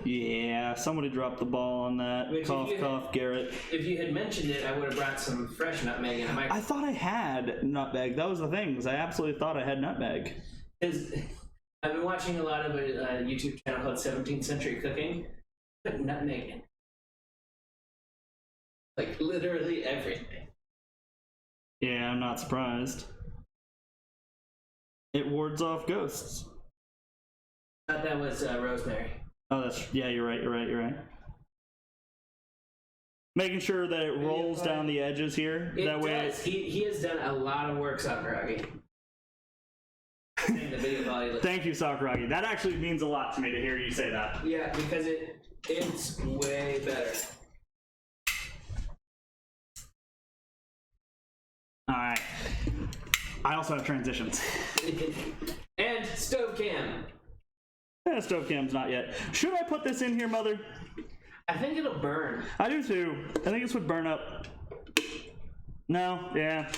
Yeah, somebody dropped the ball on that. Which Cough, Garrett. If you had mentioned it, I would have brought some fresh nutmeg in a microwave. I thought I had nutmeg. That was the thing, because I absolutely thought I had nutmeg. I've been watching a lot of a YouTube channel called 17th Century Cooking. Put nutmeg in. Like literally everything. Yeah, I'm not surprised. It wards off ghosts. I thought that was rosemary. Oh, yeah, you're right. Making sure that it rolls down the edges here. That way he has done a lot of work, Sakuragi. Thank you, Sakuragi. That actually means a lot to me to hear you say that. Yeah, because it's way better. Alright. I also have transitions. And stove cam. Yeah, stove cam's not yet. Should I put this in here, Mother? I think it'll burn. I do too. I think this would burn up. No, yeah.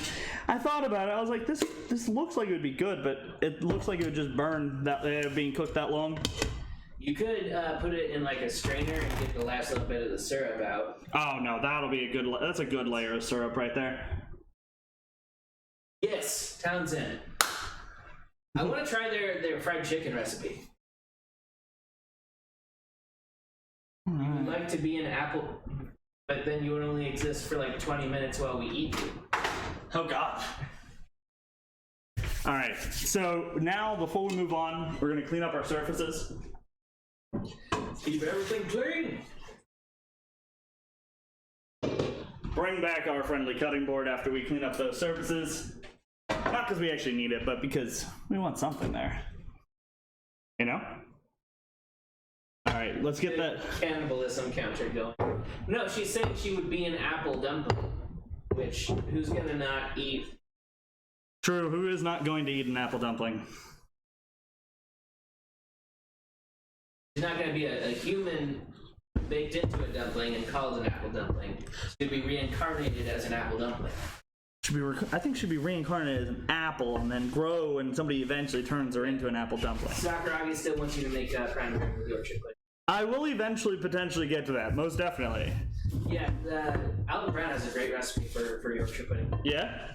I thought about it. I was like, this looks like it would be good, but it looks like it would just burn that being cooked that long. You could put it in like a strainer and get the last little bit of the syrup out. Oh no, that'll be that's a good layer of syrup right there. Yes, Townsend. I want to try their fried chicken recipe. You would like to be an apple, but then you would only exist for like 20 minutes while we eat you. Oh God. All right, so now before we move on, we're gonna clean up our surfaces. Keep everything clean. Bring back our friendly cutting board after we clean up those surfaces. Not because we actually need it, but because we want something there. You know? Alright, let's get that Cannibalism counter going. No, she's saying she would be an apple dumpling. Which, who's gonna not eat? True, who is not going to eat an apple dumpling? She's not gonna be a human baked into a dumpling and called an apple dumpling. She'd be reincarnated as an apple dumpling. I think she'd be reincarnated as an apple and then grow, and somebody eventually turns her into an apple dumpling. Sakuragi still wants you to make prime rib with Yorkshire pudding. I will eventually potentially get to that, most definitely. Yeah, Alvin Brown has a great recipe for Yorkshire pudding. Yeah?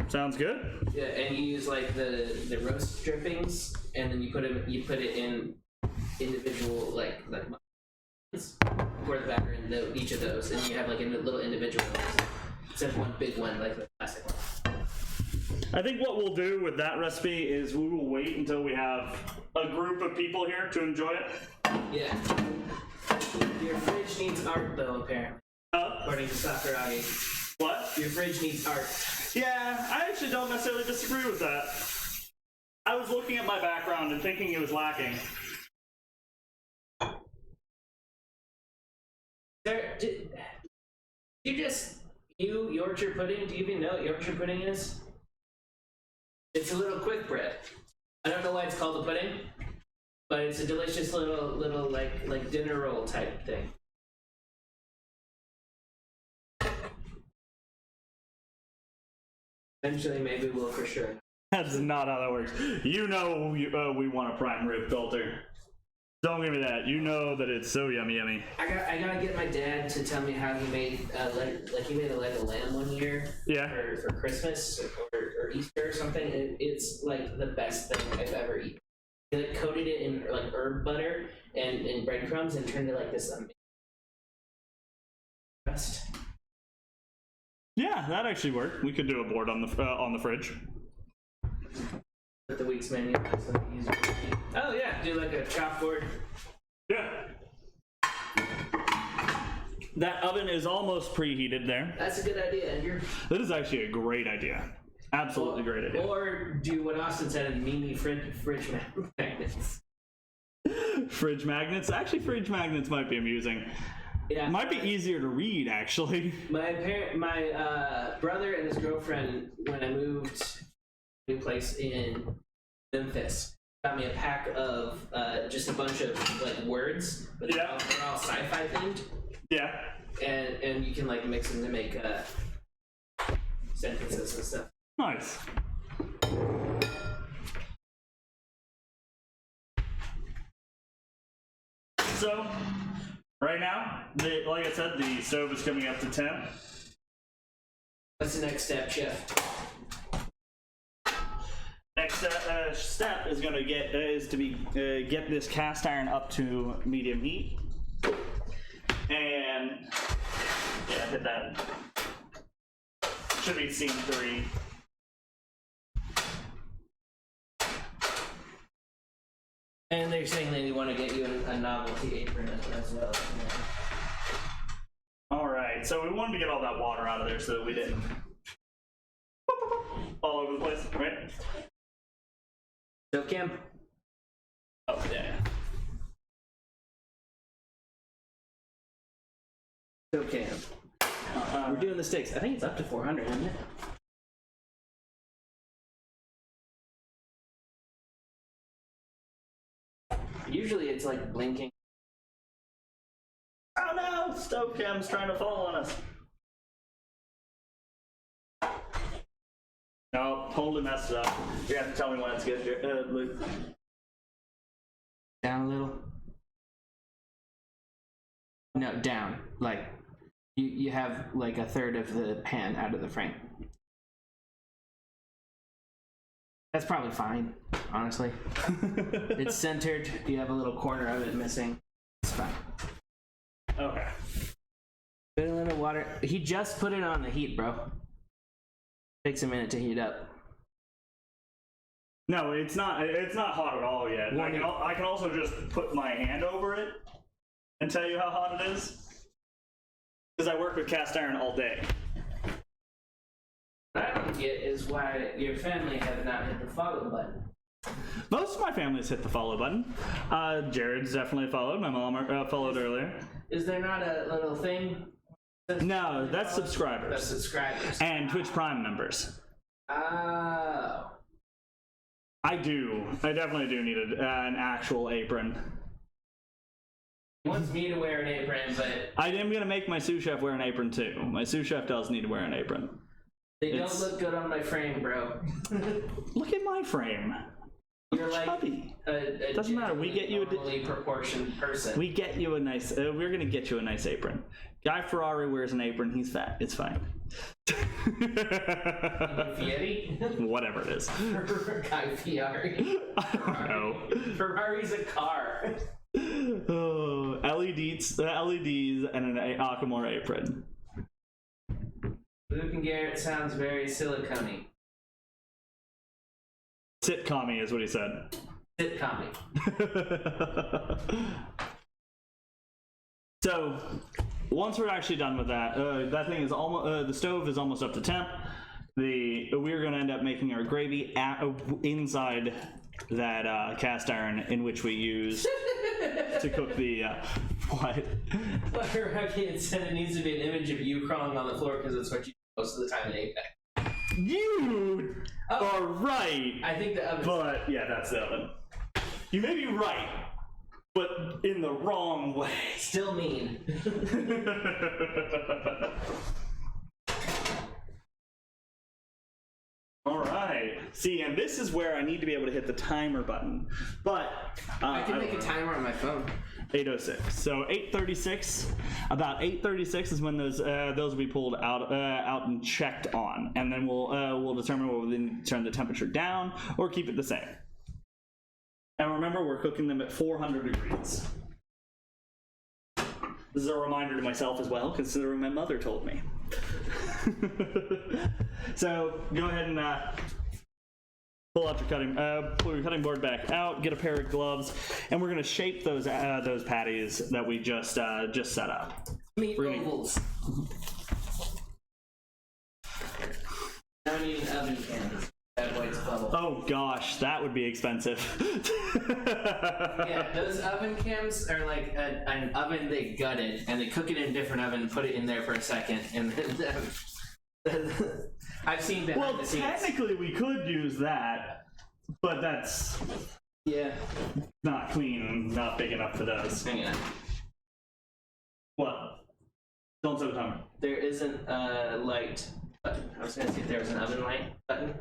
Sounds good. Yeah, and you use like the roast drippings, and then you put it in individual like pour the batter in each of those, and you have like a little individual ones. Instead of one big one like the plastic one. I think what we'll do with that recipe is we will wait until we have a group of people here to enjoy it. Yeah. Your fridge needs art, though, apparently. According to Sakuragi. What? Your fridge needs art. Yeah, I actually don't necessarily disagree with that. I was looking at my background and thinking it was lacking. Yorkshire pudding? Do you even know what Yorkshire pudding is? It's a little quick bread. I don't know why it's called a pudding, but it's a delicious little like dinner roll type thing. Eventually, maybe we'll for sure. That's not how that works. You know we want a prime rib filter. Don't give me that. You know that it's so yummy. I gotta get my dad to tell me how he made he made a leg of lamb one year. Yeah. For Christmas or Easter or something. It's like the best thing I've ever eaten. He like coated it in like herb butter and breadcrumbs and turned it like this crust. Yeah, that actually worked. We could do a board on the fridge. With the week's menu. Oh yeah, do like a chalkboard. Yeah. That oven is almost preheated there. That's a good idea, Andrew. That is actually a great idea. Absolutely great idea. Or do what Austin said and Mimi fridge magnets. Fridge magnets? Actually, fridge magnets might be amusing. Yeah, might be easier to read, actually. My brother and his girlfriend, when I moved to a new place in Memphis, got me a pack of just a bunch of like words, but they're all sci-fi themed. Yeah. And you can like mix them to make sentences and stuff. Nice. So, right now, like I said, the stove is coming up to temp. What's the next step, chef? Next step is going to get this cast iron up to medium heat, and yeah, hit that. Should be scene 3. And they're saying they want to get you a novelty apron as well. All right, so we wanted to get all that water out of there so that we didn't all over the place, right? So, Cam. Oh, yeah. So, Cam. We're doing the steaks. I think it's up to 400, isn't it? Usually it's like blinking. Oh no! Stove cam's trying to fall on us. No, totally messed it up. You have to tell me when it's good. Luke. Down a little. No, down. Like you have like a third of the pan out of the frame. That's probably fine, honestly. It's centered. You have a little corner of it missing. It's fine. Okay. Put a little water. He just put it on the heat, bro. Takes a minute to heat up. No, it's not. It's not hot at all yet. I can also just put my hand over it and tell you how hot it is, because I work with cast iron all day. What I don't get is why your family have not hit the follow button. Most of my family's hit the follow button. Jared's definitely followed. My mom followed earlier. Is there not a little thing? No, that's subscribers. That's subscribers. And Twitch Prime members. Oh. I definitely do need an actual apron. He wants me to wear an apron, but I am going to make my sous chef wear an apron too. My sous chef does need to wear an apron. They don't look good on my frame, bro. Look at my frame. You're like chubby. A doesn't matter. We get you a normally proportioned person. We get you a nice. We're gonna get you a nice apron. Guy Ferrari wears an apron. He's fat. It's fine. Fieri? Whatever it is. Guy Fieri. I don't know. Ferrari's a car. Oh, LEDs and an Akamora apron. Luke and Garrett sounds very silicone-y. Sitcom-y is what he said. Sitcom-y. So, once we're actually done with that, that thing is almost, the stove is almost up to temp. We're going to end up making our gravy inside that cast iron in which we use to cook the, what? It said it needs to be an image of you crawling on the floor because it's what you do most of the time in Apex. You are right. I think the oven. But, yeah, that's the oven. You may be right, but in the wrong way. Still mean. All right. See, and this is where I need to be able to hit the timer button. But I can make a timer on my phone. 8:06. So 8:36. About 8:36 is when those will be pulled out and checked on, and then we'll determine whether we then turn the temperature down or keep it the same. And remember, we're cooking them at 400 degrees. This is a reminder to myself as well, considering my mother told me. So go ahead and pull out pull your cutting board back out, get a pair of gloves, and we're going to shape those patties that we just set up. Meat ovals. Now I need an oven can. That white's bubble. Oh gosh, that would be expensive. Yeah, those oven cams are like an oven they gutted, and they cook it in a different oven, put it in there for a second, and then I've seen behind the scenes. Well, technically we could use that, but that's not clean, not big enough for those. Hang on. What? Don't set a timer. There isn't a light button. I was gonna see if there was an oven light button.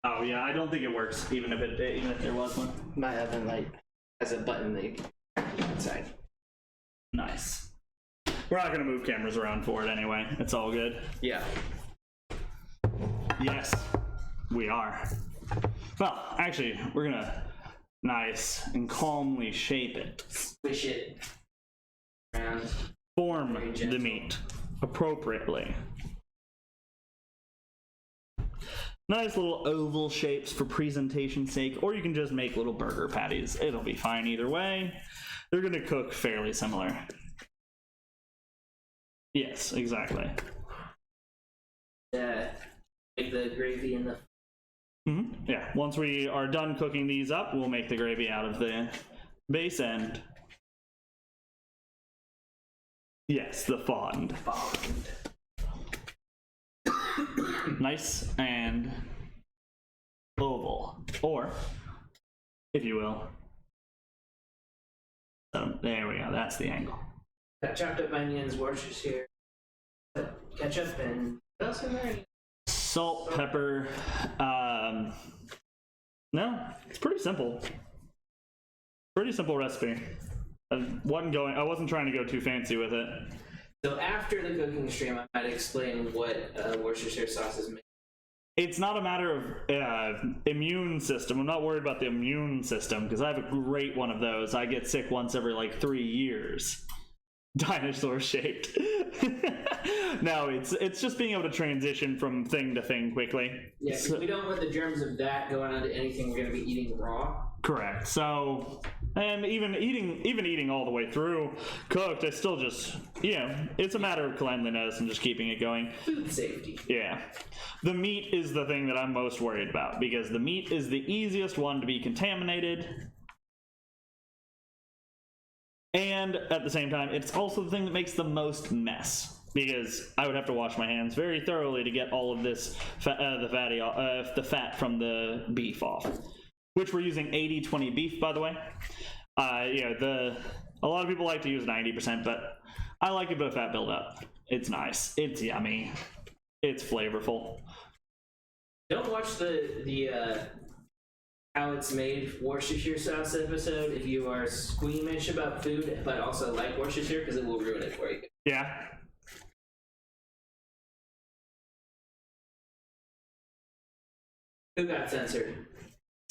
Oh yeah, I don't think it works, even if there was one. My oven light has a button that you can inside. Nice. We're not gonna move cameras around for it anyway. It's all good. Yeah. Yes, we are. Well, actually, we're gonna nice and calmly shape it. Squish it around. Form the meat appropriately. Nice little oval shapes for presentation's sake, or you can just make little burger patties. It'll be fine either way. They're gonna cook fairly similar. Yes, exactly. Make the gravy in the... Yeah, once we are done cooking these up, we'll make the gravy out of the base end. Yes, the fond. Nice and oval, or, if you will. So, there we go, that's the angle. Got chopped up onions, Worcestershire, ketchup, and what else in there? Salt, pepper. No, it's pretty simple. Pretty simple recipe. I wasn't trying to go too fancy with it. So after the cooking stream, I might explain what Worcestershire sauce is made. It's not a matter of immune system. I'm not worried about the immune system because I have a great one of those. I get sick once every like 3 years. Dinosaur shaped. No, it's just being able to transition from thing to thing quickly. Yeah, because we don't want the germs of that going onto anything we're going to be eating raw. Correct. So, and even eating all the way through cooked, I still just, it's a matter of cleanliness and just keeping it going. Food safety. Yeah. The meat is the thing that I'm most worried about because the meat is the easiest one to be contaminated. And at the same time, it's also the thing that makes the most mess because I would have to wash my hands very thoroughly to get all of this the fat from the beef off. Which we're using 80-20 beef, by the way. A lot of people like to use 90%, but I like a bit of fat buildup. It's nice. It's yummy. It's flavorful. Don't watch the how it's made Worcestershire sauce episode if you are squeamish about food, but also like Worcestershire, because it will ruin it for you. Yeah. Who got censored?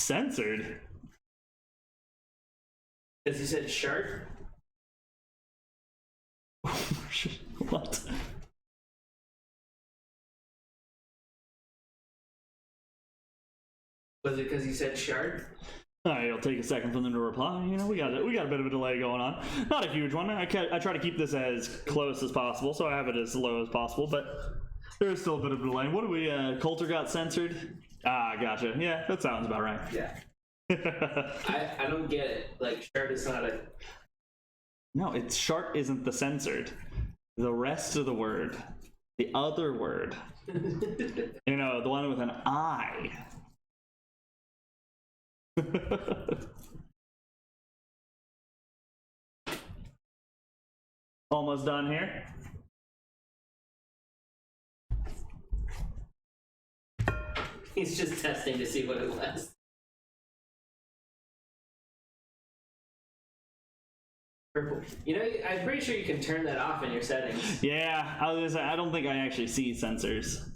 Censored? Because he said shark? What? Was it because you said shard? Alright, it'll take a second for them to reply. You know, we got a bit of a delay going on. Not a huge one. I try to keep this as close as possible, so I have it as low as possible, but there is still a bit of a delay. What do we, Coulter got censored? Ah, gotcha. Yeah, that sounds about right. Yeah. I don't get it. Like, shard is not a... No, it's sharp isn't the censored. The rest of the word. The other word. You know, the one with an I. Almost done here. He's just testing to see what it was. Purple. You know, I'm pretty sure you can turn that off in your settings. Yeah, I don't think I actually see sensors.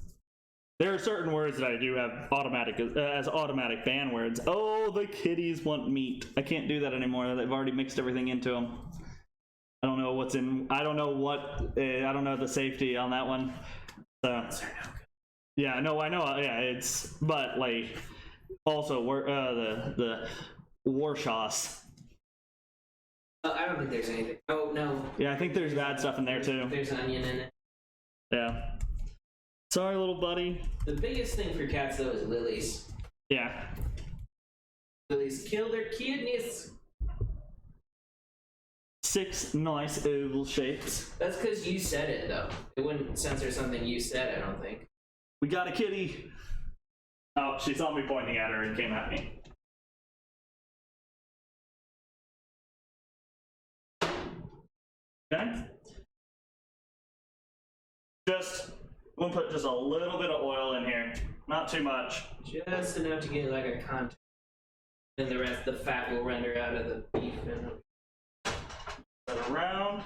There are certain words that I do have automatic as automatic ban words. Oh, the kitties want meat. I can't do that anymore. They've already mixed everything into them. I don't know what's in. I don't know what. I don't know the safety on that one. So, yeah, no, I know. Yeah, it's but like also the Warshaws. I don't think there's anything. Oh no. Yeah, I think there's bad stuff in there too. There's onion in it. Yeah. Sorry, little buddy. The biggest thing for cats, though, is lilies. Yeah. Lilies kill their kidneys. 6 nice oval shapes. That's because you said it, though. It wouldn't censor something you said, I don't think. We got a kitty. Oh, she saw me pointing at her and came at me. Okay. We'll put just a little bit of oil in here. Not too much. Just enough to get like a contact. Then the rest, the fat will render out of the beef. Put it around.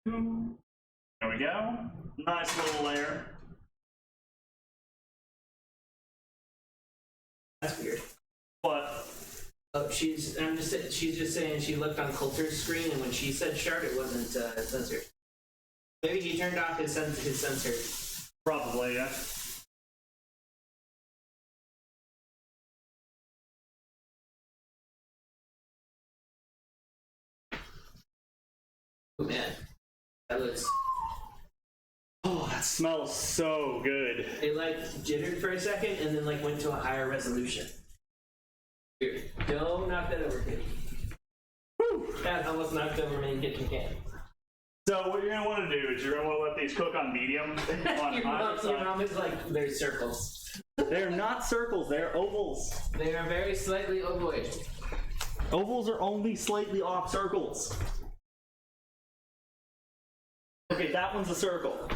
There we go. Nice little layer. That's weird. But oh, she's just saying she looked on Coulter's screen, and when she said shard, it wasn't censored. Maybe he turned off his sensor. probably, yeah. Oh man, that looks. Oh, that smells so good. It like jittered for a second, and then like went to a higher resolution. Weird. Don't knock that over, kid. Woo! That almost knocked over main kitchen can. So what you're gonna want to do is you're gonna want to let these cook on medium. On Your mom is like, they're circles. They're not circles, they're ovals. They are very slightly ovoid. Ovals are only slightly off circles. Okay, that one's a circle.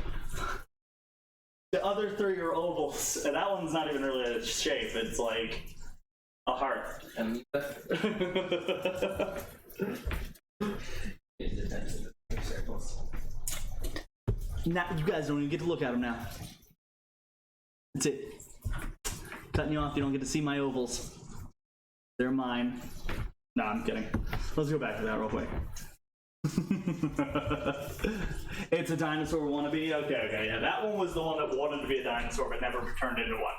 The other 3 are ovals, and that one's not even really a shape, it's like a heart. Now, you guys don't even get to look at them now. That's it. Cutting you off, you don't get to see my ovals. They're mine. No, I'm kidding. Let's go back to that real quick. It's a dinosaur wannabe? Okay, yeah. That one was the one that wanted to be a dinosaur but never turned into one.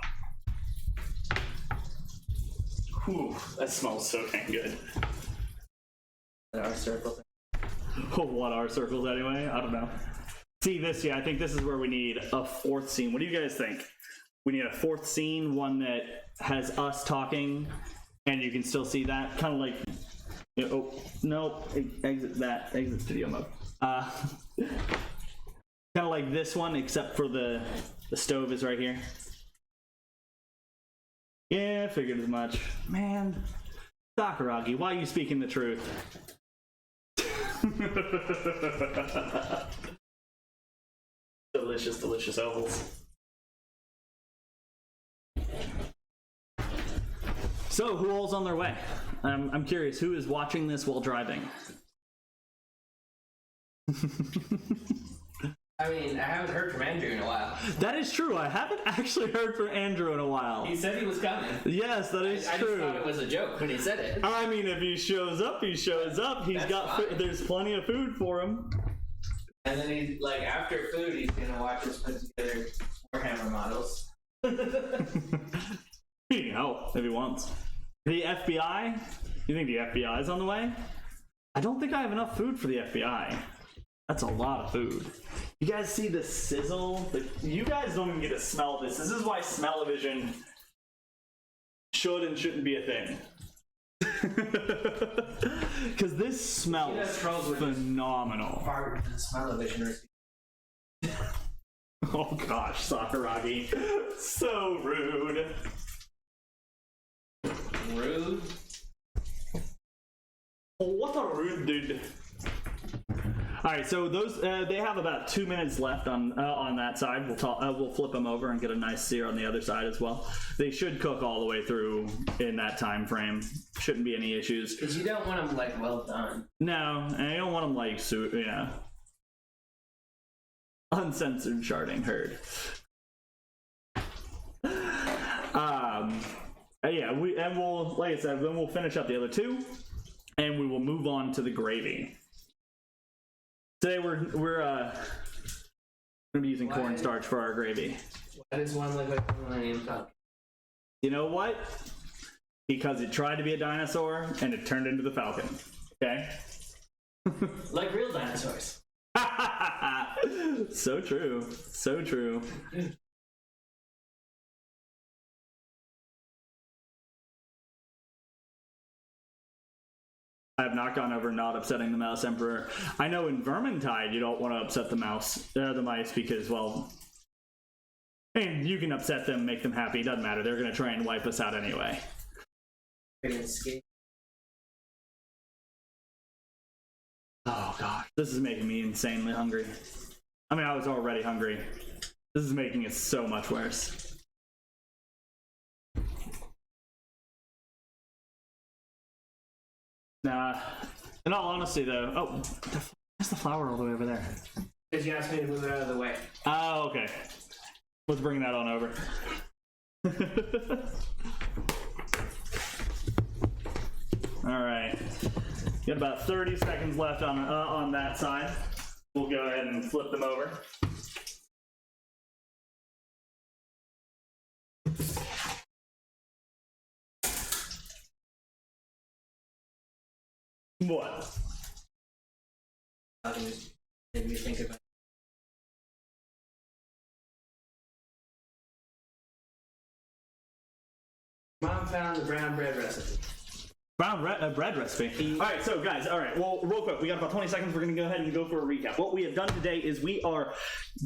Whew, that smells so dang good. Our circles. Oh, what are circles anyway? I don't know. See this, yeah, I think this is where we need a 4th scene. What do you guys think? We need a 4th scene, one that has us talking, and you can still see that. Kind of like, oh, no, exit that, exit studio mode. Kind of like this one, except for the stove is right here. Yeah, I figured as much. Man, Sakuragi, why are you speaking the truth? Delicious, delicious ovals. So, who all's on their way? I'm curious, who is watching this while driving? I mean, I haven't heard from Andrew in a while. That is true. I haven't actually heard from Andrew in a while. He said he was coming. Yes, that is I true. just thought it was a joke when he said it. I mean, if he shows up, he shows up. He's That's got fine. there's plenty of food for him. And then he's like, after food, he's gonna watch us put together Warhammer models. He can help if he wants. The FBI? You think the FBI is on the way? I don't think I have enough food for the FBI. That's a lot of food. You guys see the sizzle? You guys don't even get to smell this. This is why smell-o-vision should and shouldn't be a thing. Because this smells phenomenal. Fart to the smell-o-vision. Oh gosh, Sakuragi. So rude. Rude? Oh, what a rude dude. Alright, so those they have about 2 minutes left on that side. We'll flip them over and get a nice sear on the other side as well. They should cook all the way through in that time frame. Shouldn't be any issues. Because you don't want them like well done. No, and I don't want them like uncensored sharding heard. We'll like I said, then we'll finish up the other two, and we will move on to the gravy. Today we're gonna be using cornstarch for our gravy. Why does one look like a Millennium Falcon? You know what? Because it tried to be a dinosaur and it turned into the Falcon. Okay? Like real dinosaurs. So true. So true. I have not gone over not upsetting the Mouse Emperor. I know in Vermintide you don't want to upset the mice because, well, and you can upset them, make them happy, doesn't matter. They're going to try and wipe us out anyway. Oh gosh, this is making me insanely hungry. I mean, I was already hungry. This is making it so much worse. Nah, in all honesty though, where's the flour all the way over there? Because you asked me to move it out of the way. Oh, okay. Let's bring that on over. All right. Got about 30 seconds left on that side. We'll go ahead and flip them over. What? Maybe think about. Mom found the brown bread recipe. Brown bread recipe. All right, so guys, all right, well, real quick, we got about 20 seconds. We're going to go ahead and go for a recap. What we have done today is we are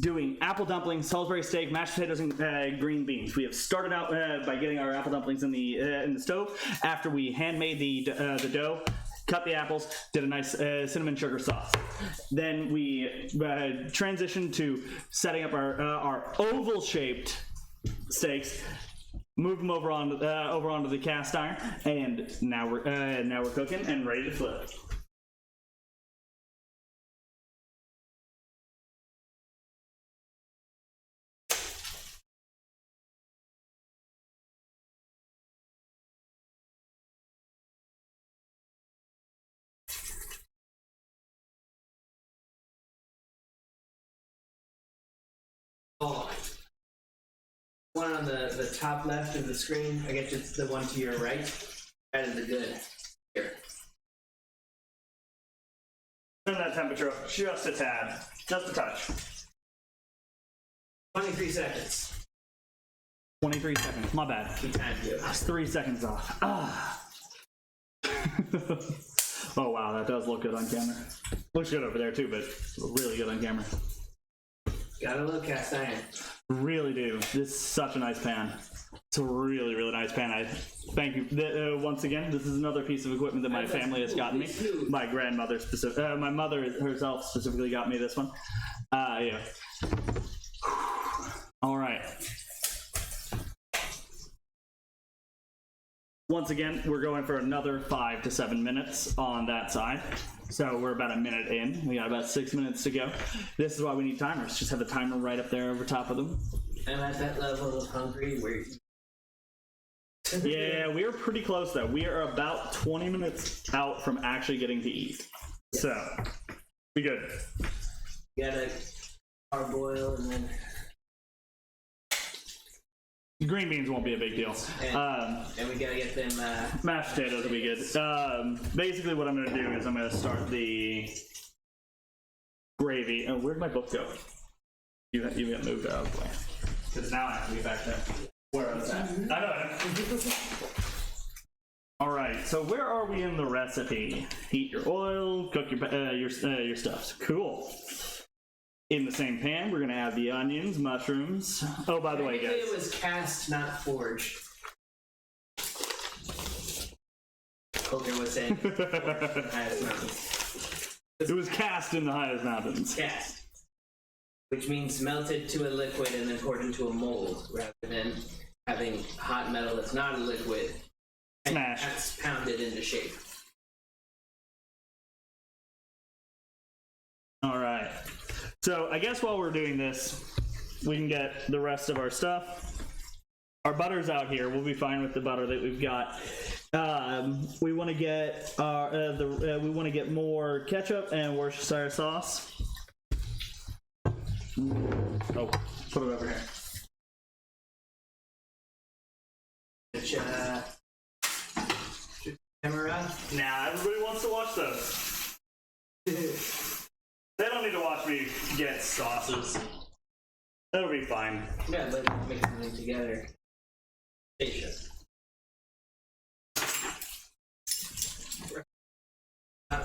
doing apple dumplings, Salisbury steak, mashed potatoes, and green beans. We have started out by getting our apple dumplings in the stove. After we handmade the dough, cut the apples, did a nice cinnamon sugar sauce. Then we transitioned to setting up our oval-shaped steaks. Move them over onto the cast iron, and now we're cooking and ready to flip. Oh. One on the top left of the screen. I guess it's the one to your right. That is the good. Here. Turn that temperature up just a tad. Just a touch. 23 seconds. 23 seconds. My bad. That's 3 seconds off. Ah. Oh wow, that does look good on camera. Looks good over there too, but really good on camera. Gotta look cast iron. Really do. This is such a nice pan. It's a really, really nice pan. I thank you once again. This is another piece of equipment that my family has gotten me. My grandmother my mother herself specifically got me this one. Yeah. All right. Once again, we're going for another 5 to 7 minutes on that side. So we're about a minute in. We got about 6 minutes to go. This is why we need timers. Just have the timer right up there over top of them. I'm at that level of hungry where yeah, we are pretty close though. We are about 20 minutes out from actually getting to eat. So, be good. You gotta parboil and then. Green beans won't be a big deal. And we gotta get them. Mashed potatoes will be good. Basically, what I'm going to do is I'm going to start the gravy. Oh, where'd my book go? You got moved out of the way. Because now I have to be back there. Where I was at. I know. All right. So where are we in the recipe? Heat your oil. Cook your stuffs. Cool. In the same pan, we're gonna add the onions, mushrooms. Oh, by the way, guys. It was cast, not forged. Coker was saying. It was cast in the highest mountains. Cast. Which means melted to a liquid and then poured into a mold, rather than having hot metal that's not a liquid. Smash. That's pounded into shape. All right. So I guess while we're doing this, we can get the rest of our stuff. Our butter's out here. We'll be fine with the butter that we've got. We want to get we want to get more ketchup and Worcestershire sauce. Oh, put it over here. Which, camera? Nah, everybody wants to watch those. They don't need to watch me get sauces. That'll be fine. Yeah, let's mix them together. Station.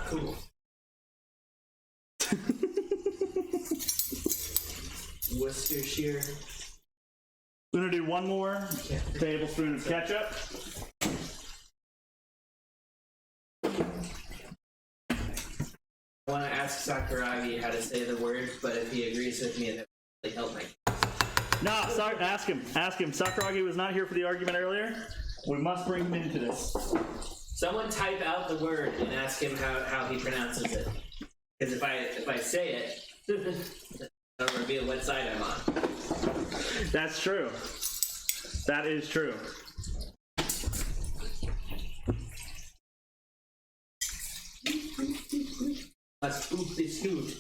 Cool. Worcestershire. We're gonna do one more tablespoon of ketchup. I want to ask Sakuragi how to say the word, but if he agrees with me, that would really help me. Nah, ask him. Ask him. Sakuragi was not here for the argument earlier. We must bring him into this. Someone type out the word and ask him how he pronounces it. Because if I say it, I'll reveal what side I'm on. That's true. That is true. Let's spook this dude.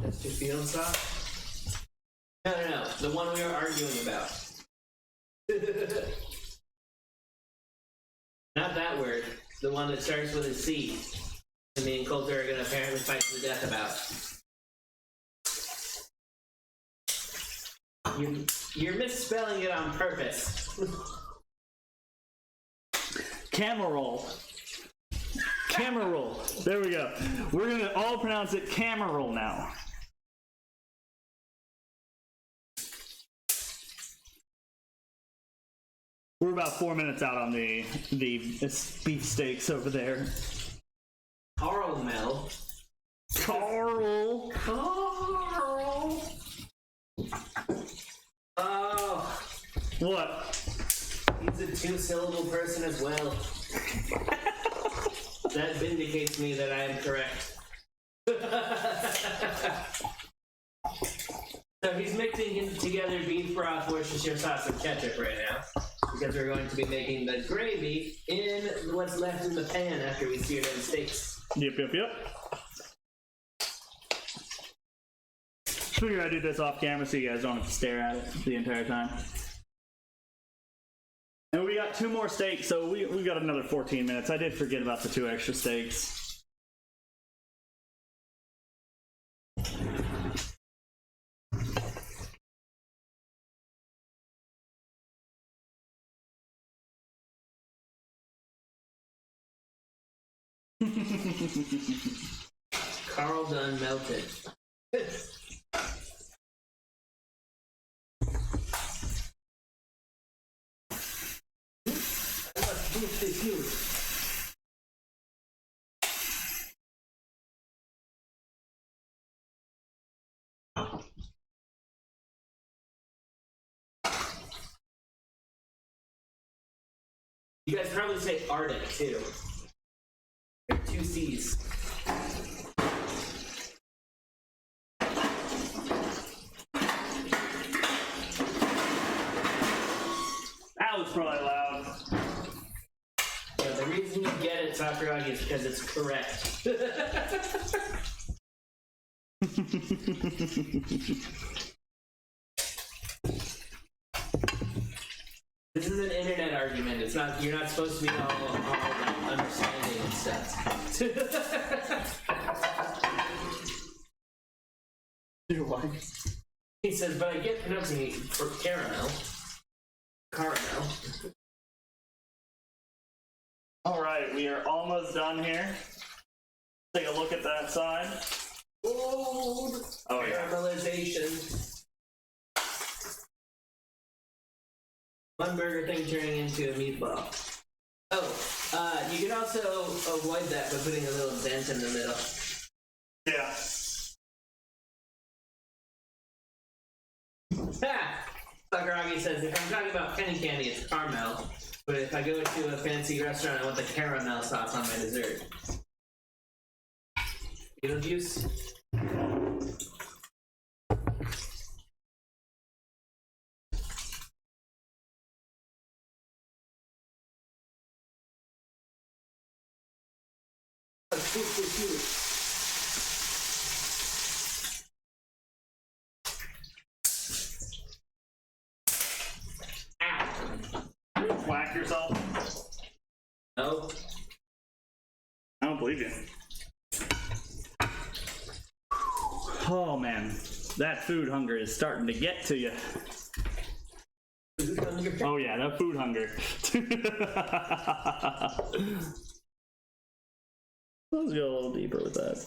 That's your field sauce? No. The one we were arguing about. Not that word. The one that starts with a C. And me and Coulter are going to apparently fight to the death about. You're misspelling it on purpose. Camerol. Camerol. There we go. We're going to all pronounce it Camerol now. We're about 4 minutes out on the beef steaks over there. Carl. Oh. What? He's a two-syllable person as well. That vindicates me that I am correct. So he's mixing together beef broth, Worcestershire sauce, and ketchup right now. Because we're going to be making the gravy in what's left in the pan after we sear them steaks. Yep. Figure I do this off camera so you guys don't have to stare at it the entire time. And we got 2 more steaks, so we got another 14 minutes. I did forget about the 2 extra steaks. Carl done melted. You guys probably say Arctic too. There are 2 C's. That was probably loud. get it, Sakuragi, it's because it's correct. This is an internet argument. It's not. You're not supposed to be all like understanding and stuff. What? He says, but I get pronouncing it for caramel. Caramel. All right, we are almost done here. Take a look at that side. Oh, yeah. caramelization. One burger thing turning into a meatball. Oh, you can also avoid that by putting a little dent in the middle. Yeah. Sakuragi says, if I'm talking about penny candy, it's caramel. But if I go to a fancy restaurant, I want the caramel sauce on my dessert. Beetlejuice? Whack yourself. No. I don't believe you. Oh man, that food hunger is starting to get to you. Food hunger? Oh yeah, that food hunger. Let's go a little deeper with that.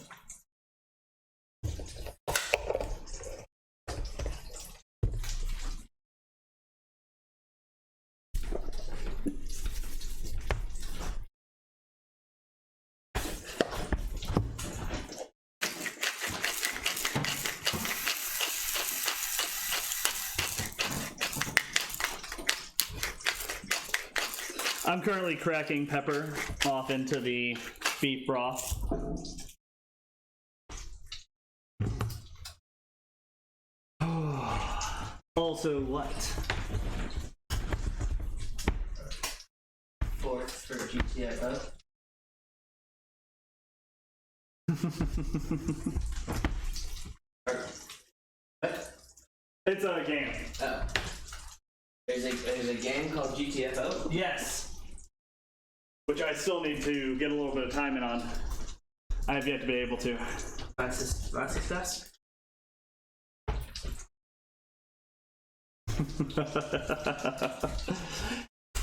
I'm currently cracking pepper off into the beef broth. Also, what? Fork for GTFO. What? It's a game. Oh. There's a game called GTFO? Yes. Which I still need to get a little bit of time in on. I have yet to be able to. Lots of stuff?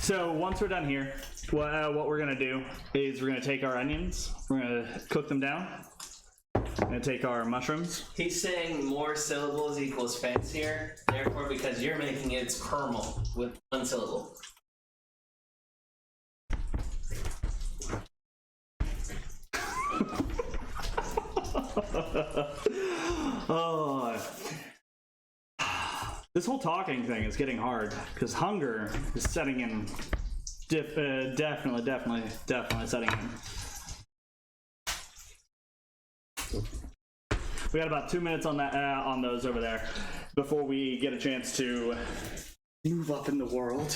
So once we're done here, what we're gonna do is we're gonna take our onions, we're gonna cook them down. We're gonna take our mushrooms. He's saying more syllables equals fancier, therefore because you're making it, it's caramel with one syllable. Oh, this whole talking thing is getting hard because hunger is setting in. Definitely setting in. We got about 2 minutes on that on those over there before we get a chance to move up in the world.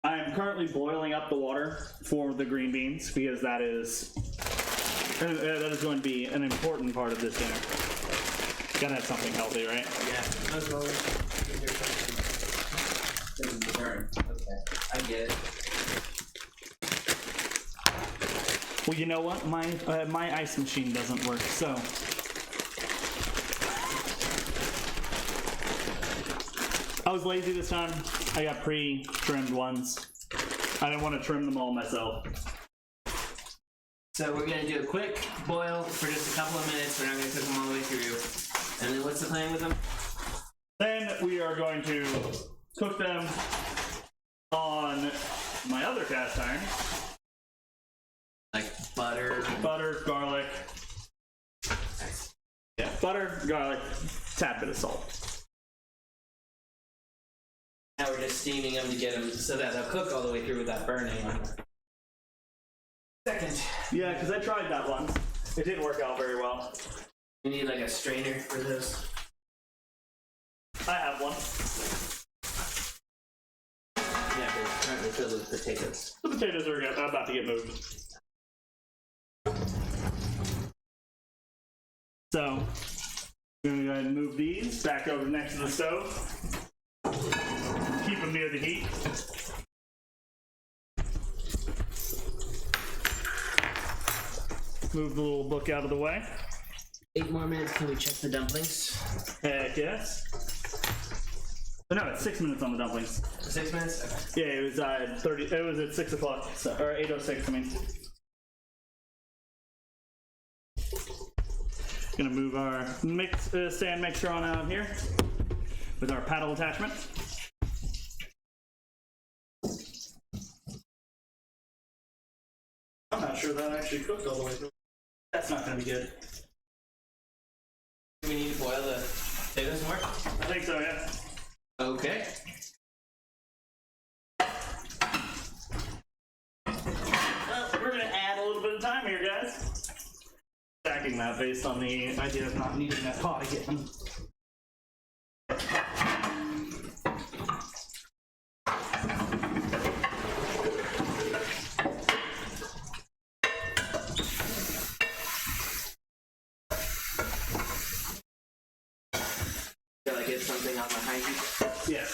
I am currently boiling up the water for the green beans because that is going to be an important part of this dinner. Gotta have something healthy, right? Yeah. As well as okay. I get it. Well, you know what? My ice machine doesn't work, so I was lazy this time. I got pre-trimmed ones. I didn't want to trim them all myself. So we're gonna do a quick boil for just a couple of minutes. We're not gonna cook them all the way through. And then what's the plan with them? Then we are going to cook them on my other cast iron. Like butter. Butter, garlic. Yeah, butter, garlic, tad bit of salt. Now we're just steaming them to get them so that they'll cook all the way through without burning. Second. Yeah, because I tried that once. It didn't work out very well. You need like a strainer for this. I have one. Yeah, but it's are filled with potatoes. The potatoes are about to get moved. So, we're going to go ahead and move these back over next to the stove. Keep them near the heat. Move the little book out of the way. 8 more minutes. Can we check the dumplings? Heck yes. Oh, no, it's 6 minutes on the dumplings. 6 minutes? Okay. Yeah, it was 30. It was at 6 o'clock, so, or 8:06. I mean. Gonna move our stand mixture on out here with our paddle attachment. I'm not sure that actually cooked all the way through. That's not gonna be good. Do we need to boil the potatoes more? I think so, yeah. Okay. Well, we're gonna add a little bit of time here, guys. Stacking that based on the idea of not needing that pot again. Feel like it's something on my high heat. Yes.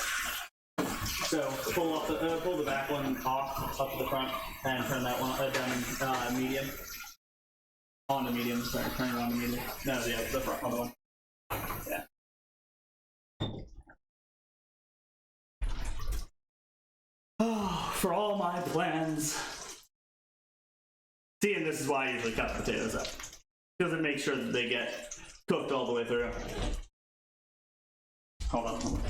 So pull the back one off up to the front and turn that one down medium. On the medium, sorry, turn it on the medium. No, the front one. Yeah. Oh, for all my plans. See, and this is why I usually cut the potatoes up. Because it makes sure that they get cooked all the way through. Hold on.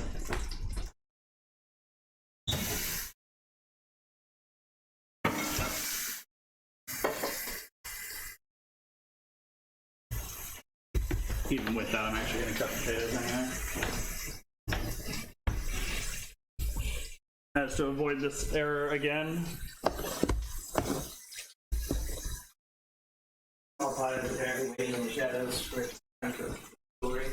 Even with that, I'm actually going to cut the potatoes anyway. As to avoid this error again. All pot is apparently waiting in the shadows for glory.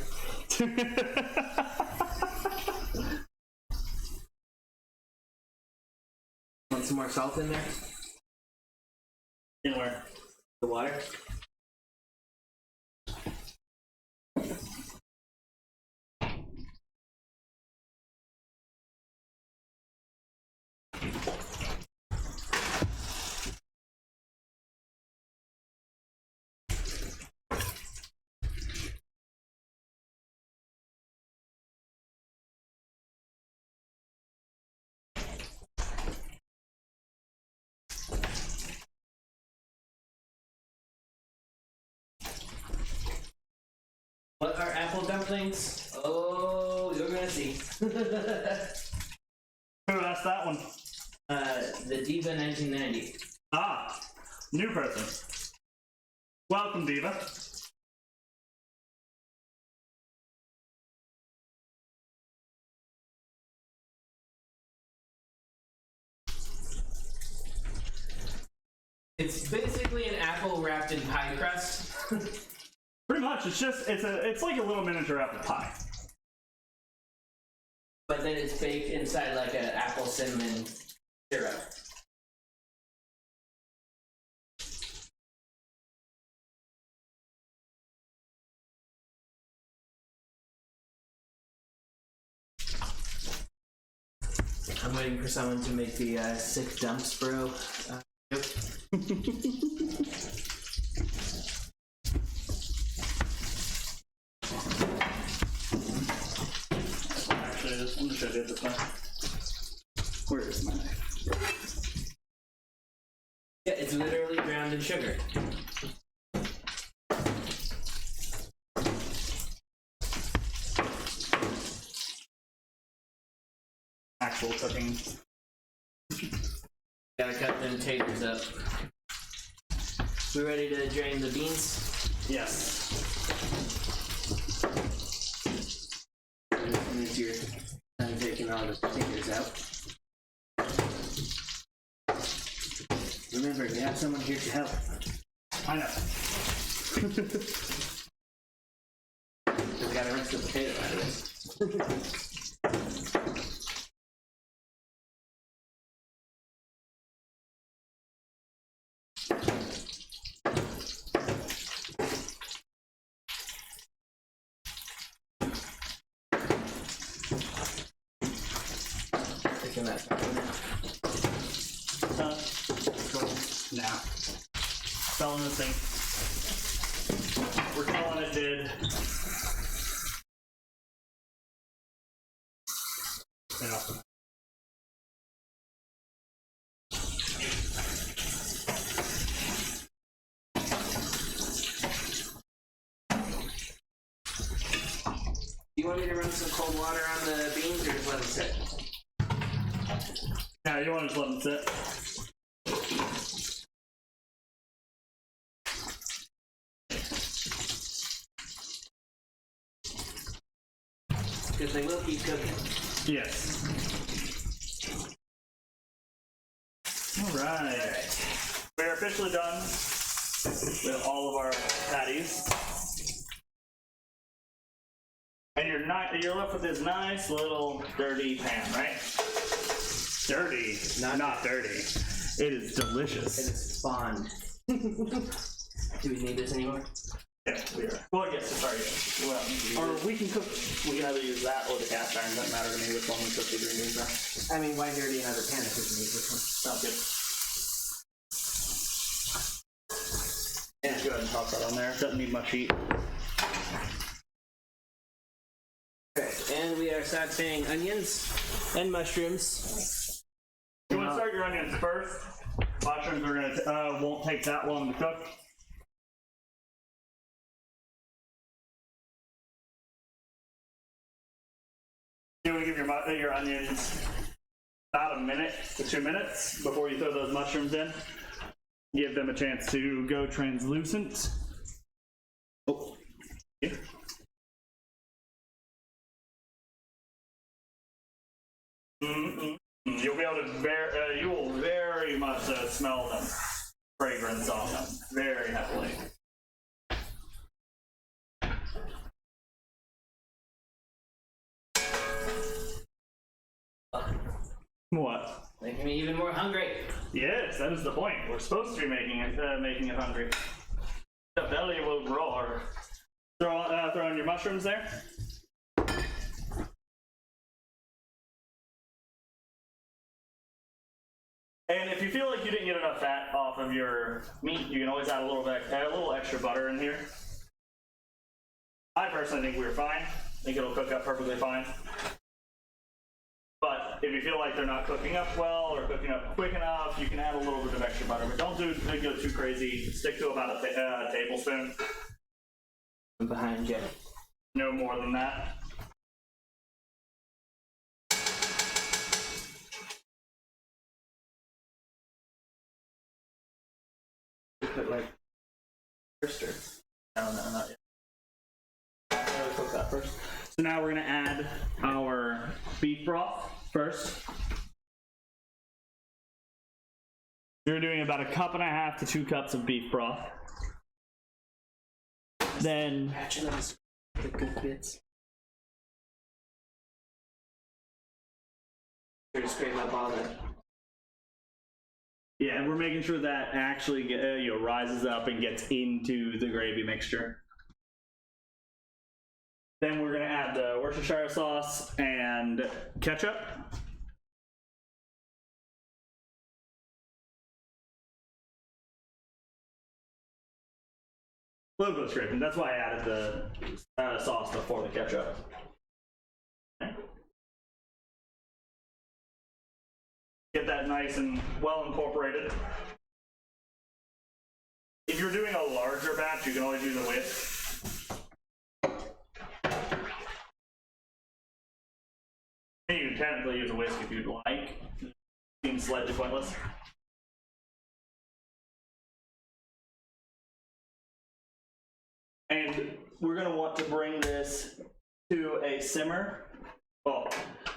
Want some more salt in there? In where? The water? What are apple dumplings? Oh, you're gonna see. Who asked that one? The Diva 1990. Ah, new person. Welcome, Diva. It's basically an apple wrapped in pie crust. Pretty much, it's like a little miniature apple pie. But then it's baked inside like an apple cinnamon syrup. I'm waiting for someone to make the sick dumps, bro. Yep. Actually, I'm gonna show you this one. Where is my knife? Yeah, it's literally drowned in sugar. Actual cooking. Gotta cut them taters up. We ready to drain the beans? Yes. As you're done taking all the taters out. Remember, you have someone here to help. I know. We gotta rinse the potato out of this. Taking that back in there. Nah. Fell in the sink. We're calling it dead. Yeah. Do you want me to run some cold water on the beans or just let them sit? Yeah, you want to just let them sit. Because they will keep cooking. Yes. Alright. We're officially done with all of our patties. And you're left with this nice little dirty pan, right? Dirty. Not dirty. It is delicious. And it's fun. Do we need this anymore? Yeah, we are. Well, yes, sorry. Well, or we can cook. We can either use that or the cast iron. Doesn't matter to me which one we cook the green beans on. I mean, why dirty another pan if we can use this one? Sounds good. Yeah, go ahead and toss that on there. Doesn't need much heat. Okay, and we are sauteing onions and mushrooms. You want to start your onions first. Mushrooms are gonna won't take that long to cook. You want to give your onions about a minute to 2 minutes before you throw those mushrooms in. Give them a chance to go translucent. Oh, yeah. You'll be able to you will very much smell them fragrance on them very heavily. What? Making me even more hungry. Yes, that is the point. We're supposed to be making it hungry. The belly will roar. Throw in your mushrooms there. And if you feel like you didn't get enough fat off of your meat, you can always add a little extra butter in here. I personally think we're fine. I think it'll cook up perfectly fine. But if you feel like they're not cooking up well or cooking up quick enough, you can add a little bit of extra butter. But don't go too crazy. Stick to about a tablespoon. I'm behind you. No more than that. Put like first or no, not yet. I'm gonna cook that first. So now we're gonna add our beef broth first. You're doing about 1.5 to 2 cups of beef broth. Then Patching on the good bits. We're just scrape up all the. yeah, we're making sure that actually rises up and gets into the gravy mixture. Then we're gonna add the Worcestershire sauce and ketchup. A little bit of scraping. That's why I added the sauce before the ketchup. Okay. Get that nice and well incorporated. If you're doing a larger batch, you can always use a whisk. You can technically use a whisk if you'd like. It seems slightly pointless. And we're going to want to bring this to a simmer. Well,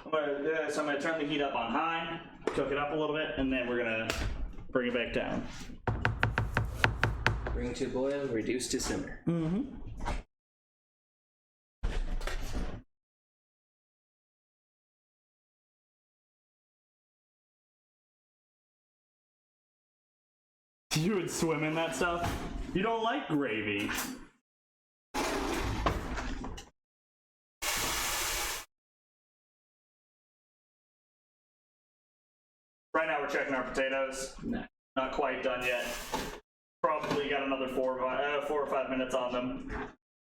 I'm going to turn the heat up on high, cook it up a little bit, and then we're going to bring it back down. Bring to boil, reduce to simmer. Mm-hmm. You would swim in that stuff. You don't like gravy. Right now we're checking our potatoes. No. Not quite done yet. Probably got another 4 or 5 minutes on them.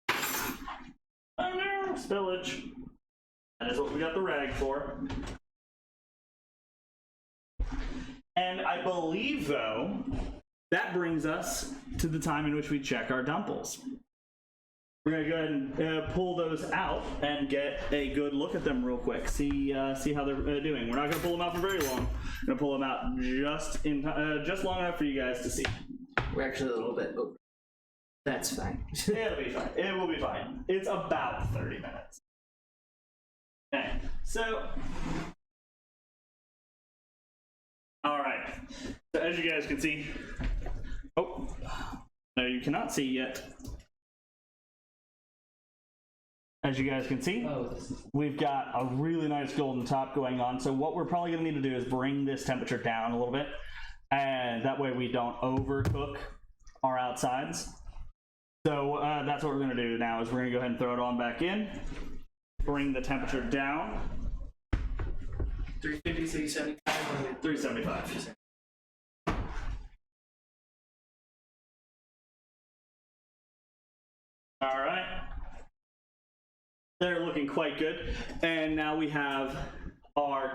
Oh no, spillage. That is what we got the rag for. And I believe, though, that brings us to the time in which we check our dumplings. We're gonna go ahead and pull those out and get a good look at them real quick. See how they're doing. We're not gonna pull them out for very long. We're gonna pull them out just long enough for you guys to see. We're actually a little bit over. That's fine. It'll be fine. It will be fine. It's about 30 minutes. Okay, so. All right. So as you guys can see, oh, no, you cannot see yet. As you guys can see, we've got a really nice golden top going on. So what we're probably going to need to do is bring this temperature down a little bit, and that way we don't overcook our outsides. So that's what we're going to do now. Is we're going to go ahead and throw it on back in, bring the temperature down. 350, 375, 375. All right. They're looking quite good. And now we have our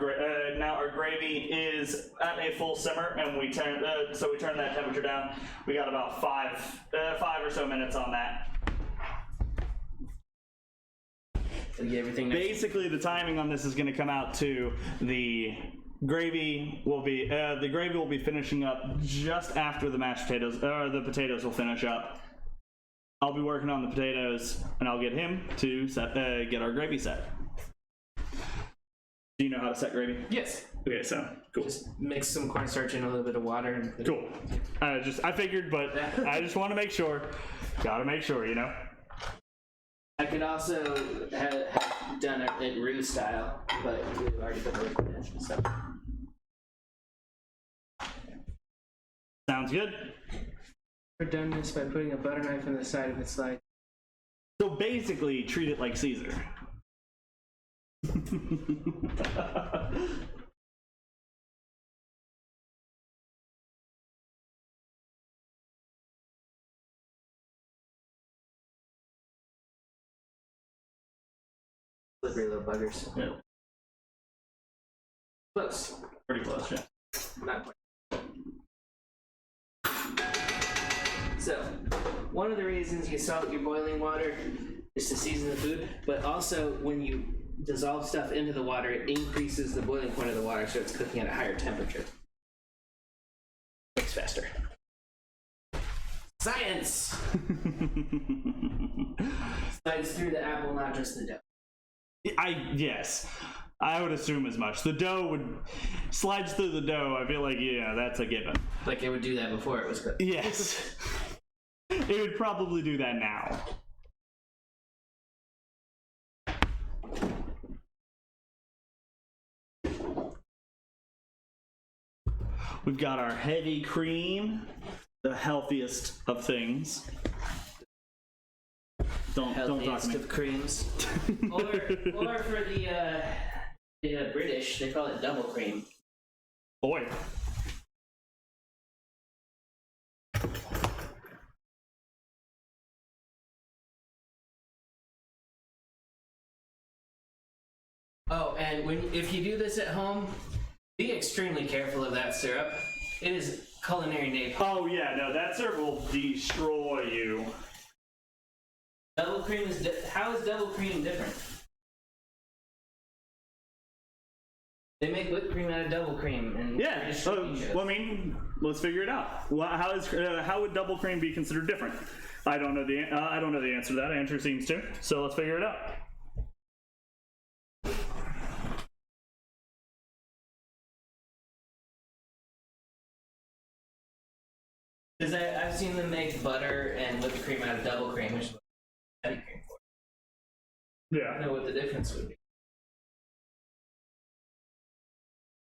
gravy is at a full simmer, and we turn that temperature down. We got about five or so minutes on that. Everything basically, the timing on this is going to come out to the gravy will be finishing up just after the mashed potatoes, or the potatoes will finish up. I'll be working on the potatoes, and I'll get him to get our gravy set. Do you know how to set gravy? Yes. Okay, so cool. Just mix some cornstarch in a little bit of water. And cool. I figured, but I just want to make sure. Gotta make sure, you know. I could also have done it roux style, but we've already put the liquid in, so. Sounds good. We've done this by putting a butter knife in the side of its slide. So basically, treat it like Caesar. Slippery little buggers. Yeah. Close. Pretty close, yeah. Not quite. So, one of the reasons you salt your boiling water is to season the food, but also when you dissolve stuff into the water, it increases the boiling point of the water, so it's cooking at a higher temperature. Cooks faster. Science! Slides through the apple, not just the dough. Yes, I would assume as much. The dough slides through the dough. I feel like, yeah, that's a given. Like it would do that before it was cooked. Yes. It would probably do that now. We've got our heavy cream, the healthiest of things. Don't talk to me. Of creams. or for the British, they call it double cream. Boy. Oh, and if you do this at home, be extremely careful of that syrup. It is culinary napalm. Oh yeah, no, that syrup will destroy you. Double cream is how is double cream different? They make whipped cream out of double cream, and yeah. Well, I mean, let's figure it out. How would double cream be considered different? I don't know the answer to that. Andrew seems to. So let's figure it out. Because I've seen them make butter and whipped cream out of double cream, which is what heavy cream for. Yeah. I don't know what the difference would be.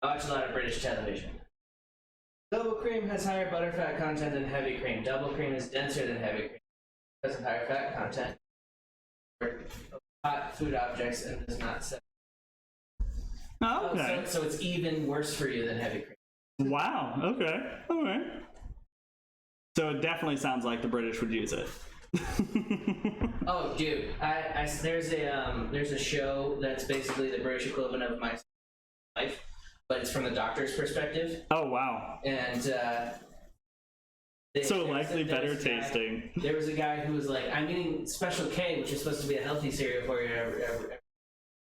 I watch a lot of British television. Double cream has higher butterfat content than heavy cream. Double cream is denser than heavy cream. It has a higher fat content for hot food objects and does not set. Oh, okay. So it's even worse for you than heavy cream. Wow. Okay. All right. So it definitely sounds like the British would use it. Oh, dude, there's a show that's basically the British equivalent of My Life, but it's from the doctor's perspective. Oh, wow. And so likely better tasting. There was a guy who was like, I'm eating Special K, which is supposed to be a healthy cereal for you. I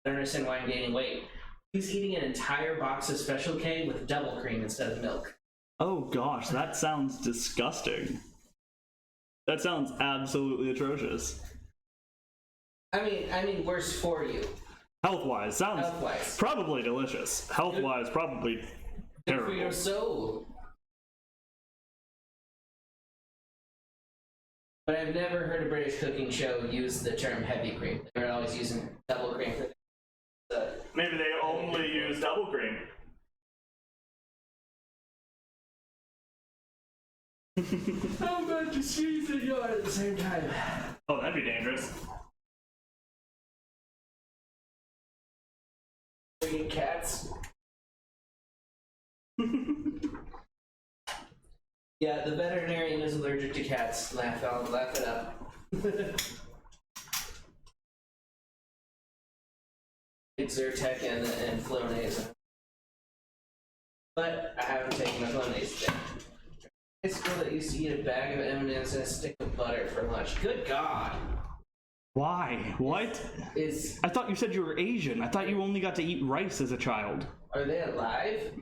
don't understand why I'm gaining weight. He's eating an entire box of Special K with double cream instead of milk. Oh gosh, that sounds disgusting. That sounds absolutely atrocious. I mean, worse for you. Health-wise, sounds Health-wise. probably delicious. Health-wise, probably Good terrible. for your soul. But I've never heard a British cooking show use the term heavy cream. They were always using double cream. Maybe they only use double cream. I'm about to squeeze and yawn at the same time. Oh, that'd be dangerous. Freaking cats. Yeah, the veterinarian is allergic to cats. Laugh it up. Zyrtec and Flonase. But I haven't taken my Flonase today. High school that used to eat a bag of M&Ms and a stick of butter for lunch. Good God. Why? What? I thought you said you were Asian. I thought you only got to eat rice as a child. Are they alive?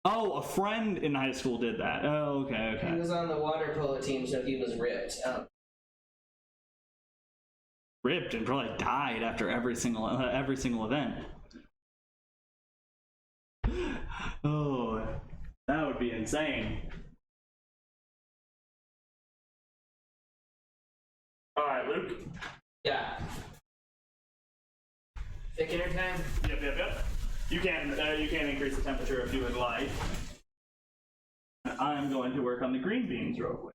Oh, a friend in high school did that. Oh, okay. He was on the water polo team, so he was ripped. Ripped and probably died after every single event. Oh, that would be insane. All right, Luke. Yeah. Thickener time? Yep. You can increase the temperature if you would like. I'm going to work on the green beans real quick.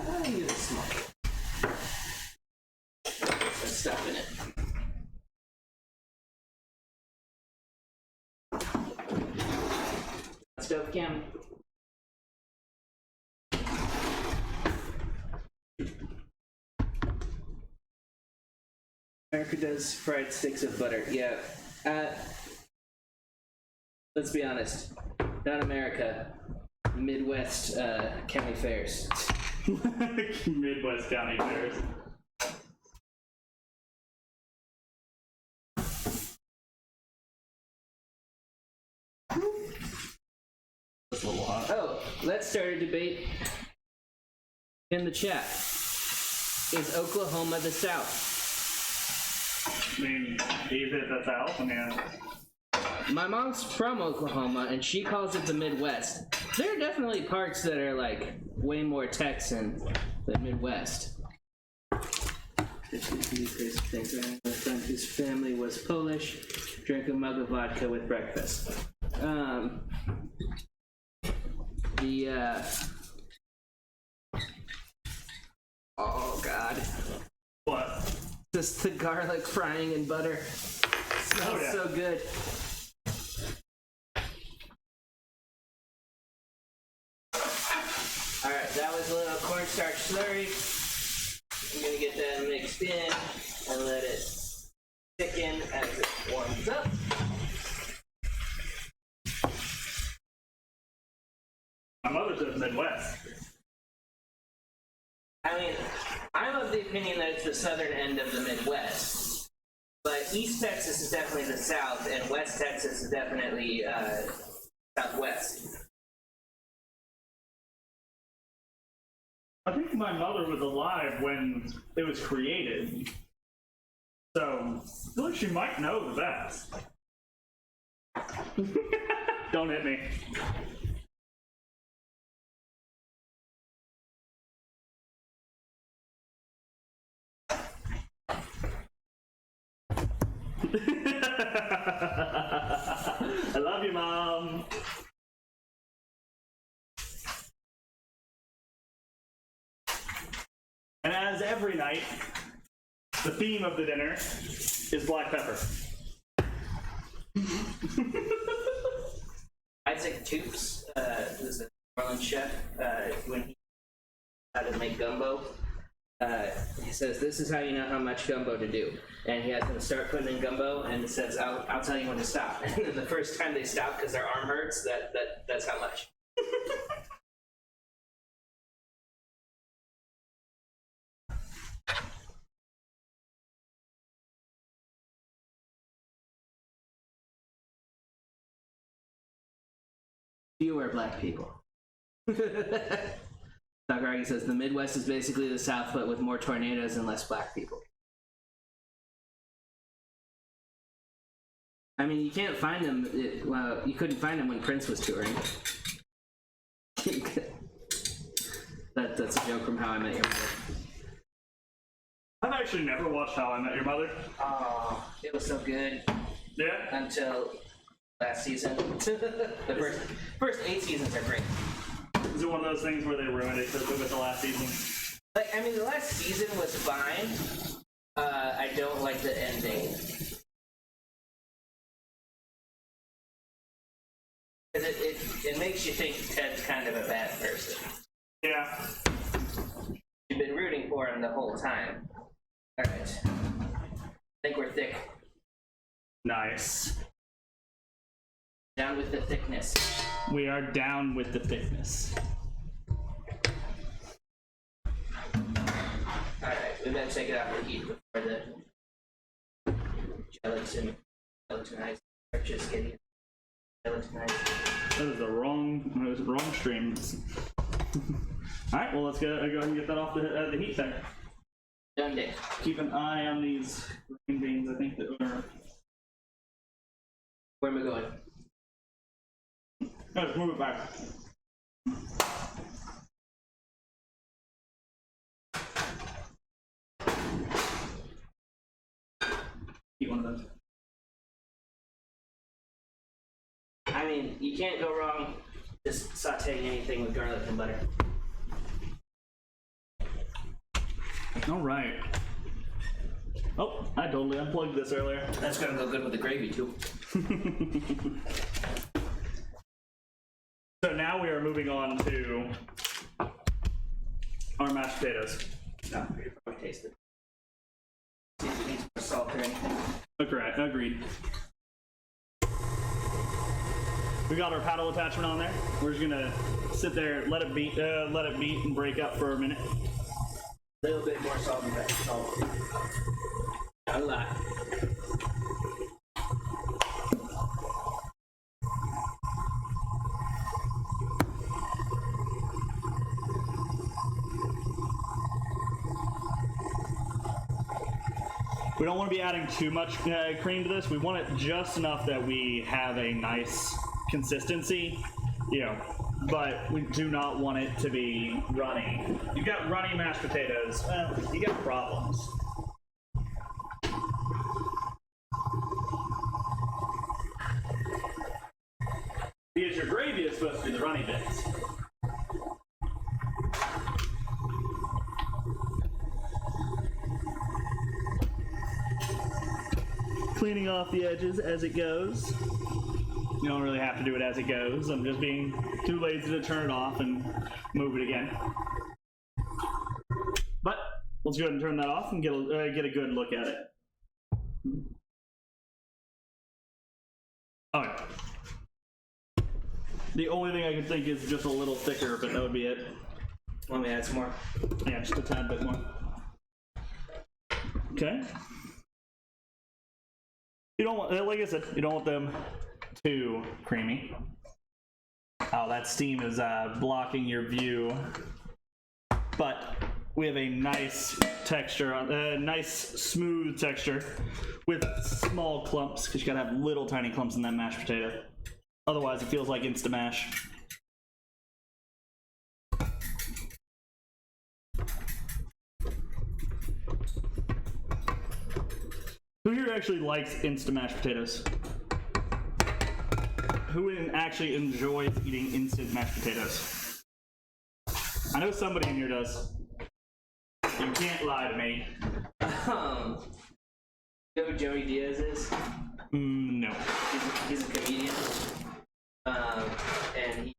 I need a smoke. There's stuff in it. Stove cam. America does fried sticks of butter. Yeah. Let's be honest. Not America. Midwest county fairs. Midwest county fairs. That's a little hot. Oh, let's start a debate in the chat. Is Oklahoma the South? I mean, is it the South? I mean, My mom's from Oklahoma, and she calls it the Midwest. There are definitely parts that are, like, way more Texan than Midwest. My friend whose family was Polish drank a mug of vodka with breakfast. Oh, God. what? Just the garlic frying in butter. Smells so good. Alright, that was a little cornstarch slurry. I'm gonna get that mixed in and let it thicken as it warms up. My mother says Midwest. I mean, I'm of the opinion that it's the southern end of the Midwest. But East Texas is definitely the South, and West Texas is definitely Southwest. I think my mother was alive when it was created. So, I feel like she might know the best. Don't hit me. I love you, Mom. And as every night, the theme of the dinner is black pepper. Isaac Toops, who's a New Orleans chef, when he how to make gumbo, he says, this is how you know how much gumbo to do. And he has them start putting in gumbo, and it says, I'll tell you when to stop. And then the first time they stop because their arm hurts, that's how much. Fewer black people. Dr. says the Midwest is basically the South, but with more tornadoes and less black people. I mean, you can't find them. Well, you couldn't find them when Prince was touring. That's a joke from How I Met Your Mother. I've actually never watched How I Met Your Mother. Oh, it was so good. Yeah? Until last season. The first 8 seasons are great. Is it one of those things where they ruined it with the last season? Like, I mean, the last season was fine. I don't like the ending. Because it makes you think Ted's kind of a bad person. Yeah. You've been rooting for him the whole time. Alright. I think we're thick. Nice. Down with the thickness. We are down with the thickness. Alright, we better take it out of the heat before the gelatinized starches get gelatinized. That is the wrong stream. Alright, well let's go ahead and get that off the heat there. Done it. Keep an eye on these green beans, I think that are... Where am I going? No, just move it back. Eat one of those. I mean, you can't go wrong just sauteing anything with garlic and butter. All right. Oh, I totally unplugged this earlier. That's gonna go good with the gravy too. So now we are moving on to our mashed potatoes. No, you probably taste it. See if it needs more salt or anything. Okay, agreed. We got our paddle attachment on there. We're just gonna sit there, let it beat and break up for a minute. A little bit more salt and pepper. Salt. Not a lot. We don't want to be adding too much cream to this. We want it just enough that we have a nice consistency, but we do not want it to be runny. You've got runny mashed potatoes, well, you got problems. Because your gravy is supposed to be the runny bits. Cleaning off the edges as it goes. You don't really have to do it as it goes. I'm just being too lazy to turn it off and move it again. But let's go ahead and turn that off and get a good look at it. All right. The only thing I can think is just a little thicker, but that would be it. Want me to add some more? Yeah, just a tad bit more. Okay. You don't want, like I said, you don't want them too creamy. Oh, that steam is blocking your view. But we have a nice texture, nice smooth texture with small clumps, because you gotta have little tiny clumps in that mashed potato. Otherwise, it feels like Instamash. Who here actually likes Insta mashed potatoes? actually enjoys eating instant mashed potatoes? I know somebody in here does. You can't lie to me. You know who Joey Diaz is? No. He's a comedian. And he,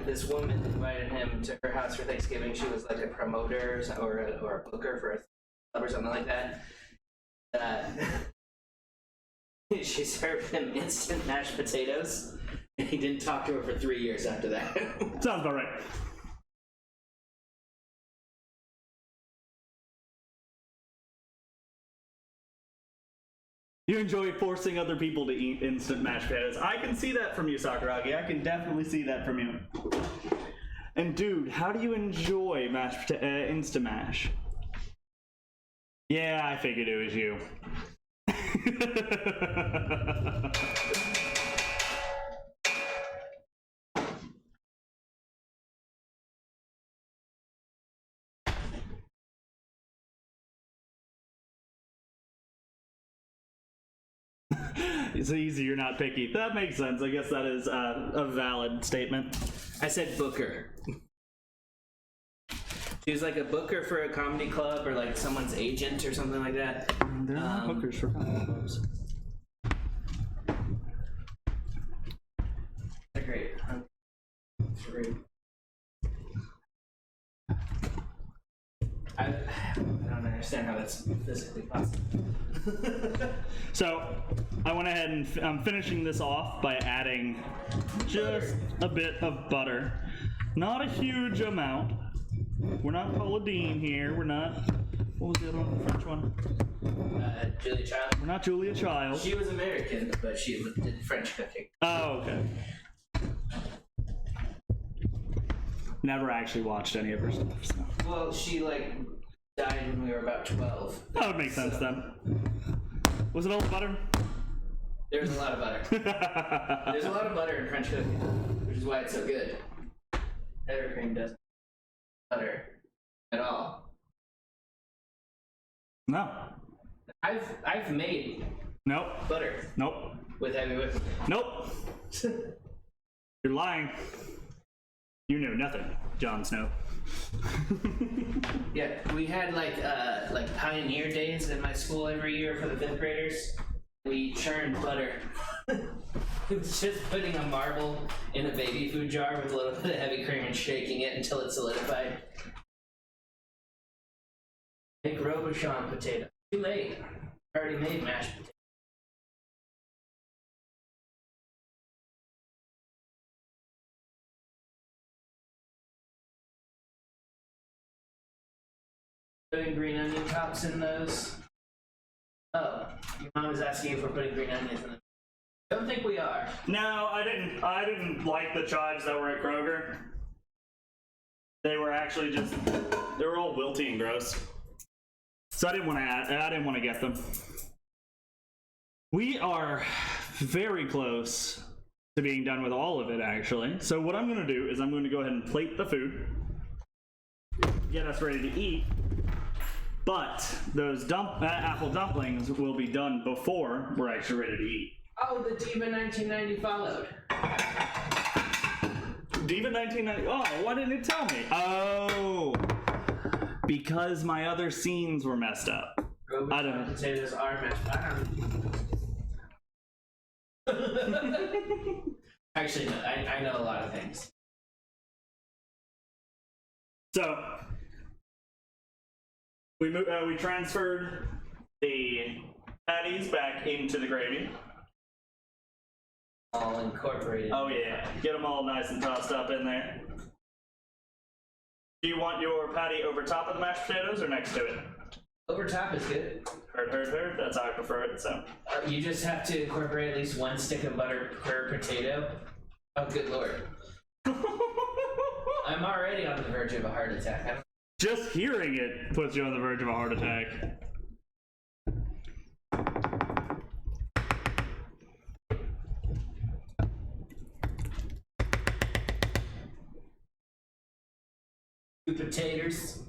this woman invited him to her house for Thanksgiving. She was like a promoter or a booker for a club or something like that. She served him instant mashed potatoes, and he didn't talk to her for 3 years after that. Sounds about right. You enjoy forcing other people to eat instant mashed potatoes. I can see that from you, Sakuragi. I can definitely see that from you. And dude, how do you enjoy instant mash? Yeah, I figured it was you. It's easy, you're not picky. That makes sense. I guess that is a valid statement. I said booker. She was like a booker for a comedy club or like someone's agent or something like that. There are bookers for comedy clubs. They're great. Great. I don't understand how that's physically possible. So, I went ahead and I'm finishing this off by adding just a bit of butter. Not a huge amount. We're not Paula Deen here. We're not. What was the other one? The French one? Julia Child. We're not Julia Child. She was American, but she did French cooking. Oh, okay. Never actually watched any of her stuff. So. Well, she like died when we were about 12. That would make sense then. Was it all the butter? There's a lot of butter. There's a lot of butter in French cooking, which is why it's so good. Everything doesn't butter at all. No. I've made Nope. butter Nope. with heavy whipping. Nope. You're lying. You knew nothing, Jon Snow. Yeah, we had like pioneer days in my school every year for the 5th graders. We churned butter. It was just putting a marble in a baby food jar with a little bit of heavy cream and shaking it until it solidified. Make Robuchon potato. Too late. I already made mashed potato. Putting green onion tops in those. Oh, your mom is asking if we're putting green onions in them. Don't think we are. No, I didn't like the chives that were at Kroger. They were actually they were all wilty and gross. So I didn't want to get them. We are very close to being done with all of it, actually. So what I'm going to do is I'm going to go ahead and plate the food, get us ready to eat. But those apple dumplings will be done before we're actually ready to eat. Oh, the Diva 1990 followed. Diva 1990. Oh, why didn't it tell me? Oh, because my other scenes were messed up. I don't know. Potatoes are mashed. I don't know. Actually, no, I know a lot of things. So we transferred the patties back into the gravy. All incorporated. Oh yeah, get them all nice and tossed up in there. Do you want your patty over top of the mashed potatoes or next to it? Over top is good. Heard. That's how I prefer it, so. You just have to incorporate at least 1 stick of butter per potato. Oh, good lord. I'm already on the verge of a heart attack. Just hearing it puts you on the verge of a heart attack. Two potatoes.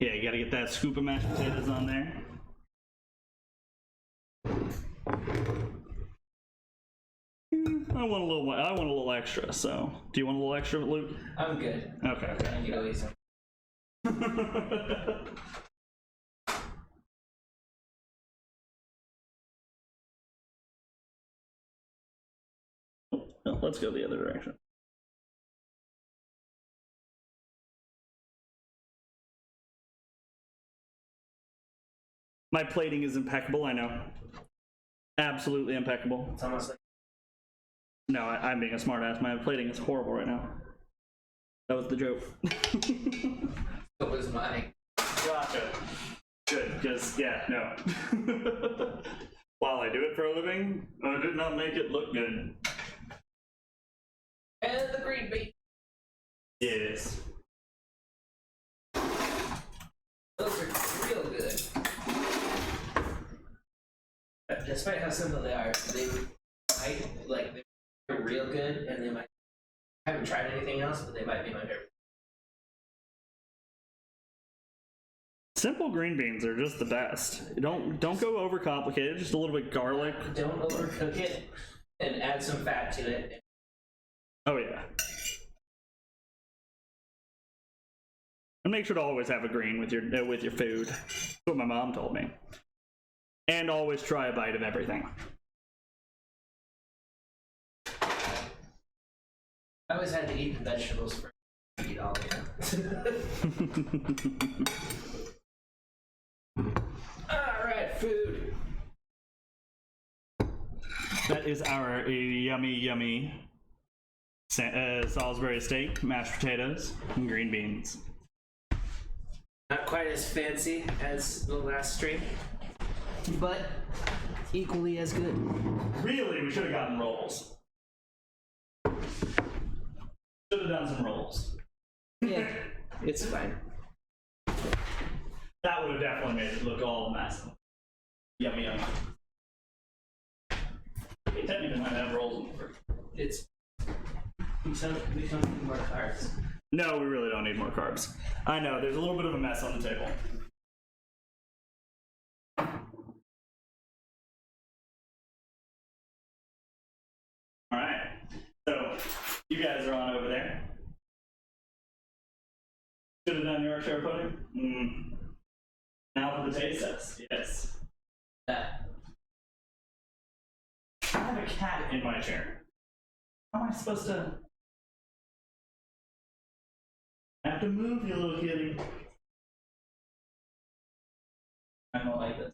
Yeah, you gotta get that scoop of mashed potatoes on there. I want a little extra. So, do you want a little extra, Luke? I'm good. Okay. I can go eat some. Well, let's go the other direction. My plating is impeccable, I know. Absolutely impeccable. It's almost like No, I'm being a smartass. My plating is horrible right now. That was the joke. it was mine. Gotcha. Good, because, yeah, no. While I do it for a living, I did not make it look good. And the green bean. Yes. Those are real good. Despite how simple they are, they're real good, and they might. I haven't tried anything else, but they might be my favorite. Simple green beans are just the best. Don't go overcomplicated. Just a little bit garlic. Don't overcook it, and add some fat to it. Oh yeah. And make sure to always have a green with your food. That's what my mom told me. And always try a bite of everything. I always had to eat the vegetables first. Eat all of them. All right, food. That is our yummy Salisbury steak, mashed potatoes, and green beans. Not quite as fancy as the last stream, but equally as good. Really, we should have gotten rolls. Should have done some rolls. Yeah, it's fine. That would have definitely made it look all massive. Yummy. We technically might have rolls in the fridge. We don't need more carbs. No, we really don't need more carbs. I know, there's a little bit of a mess on the table. Alright, so you guys are on over there. Should have done Yorkshire pudding? Now for the taste test, yes. That. I have a cat in my chair. How am I supposed to... I have to move, you little kitty. I don't like this.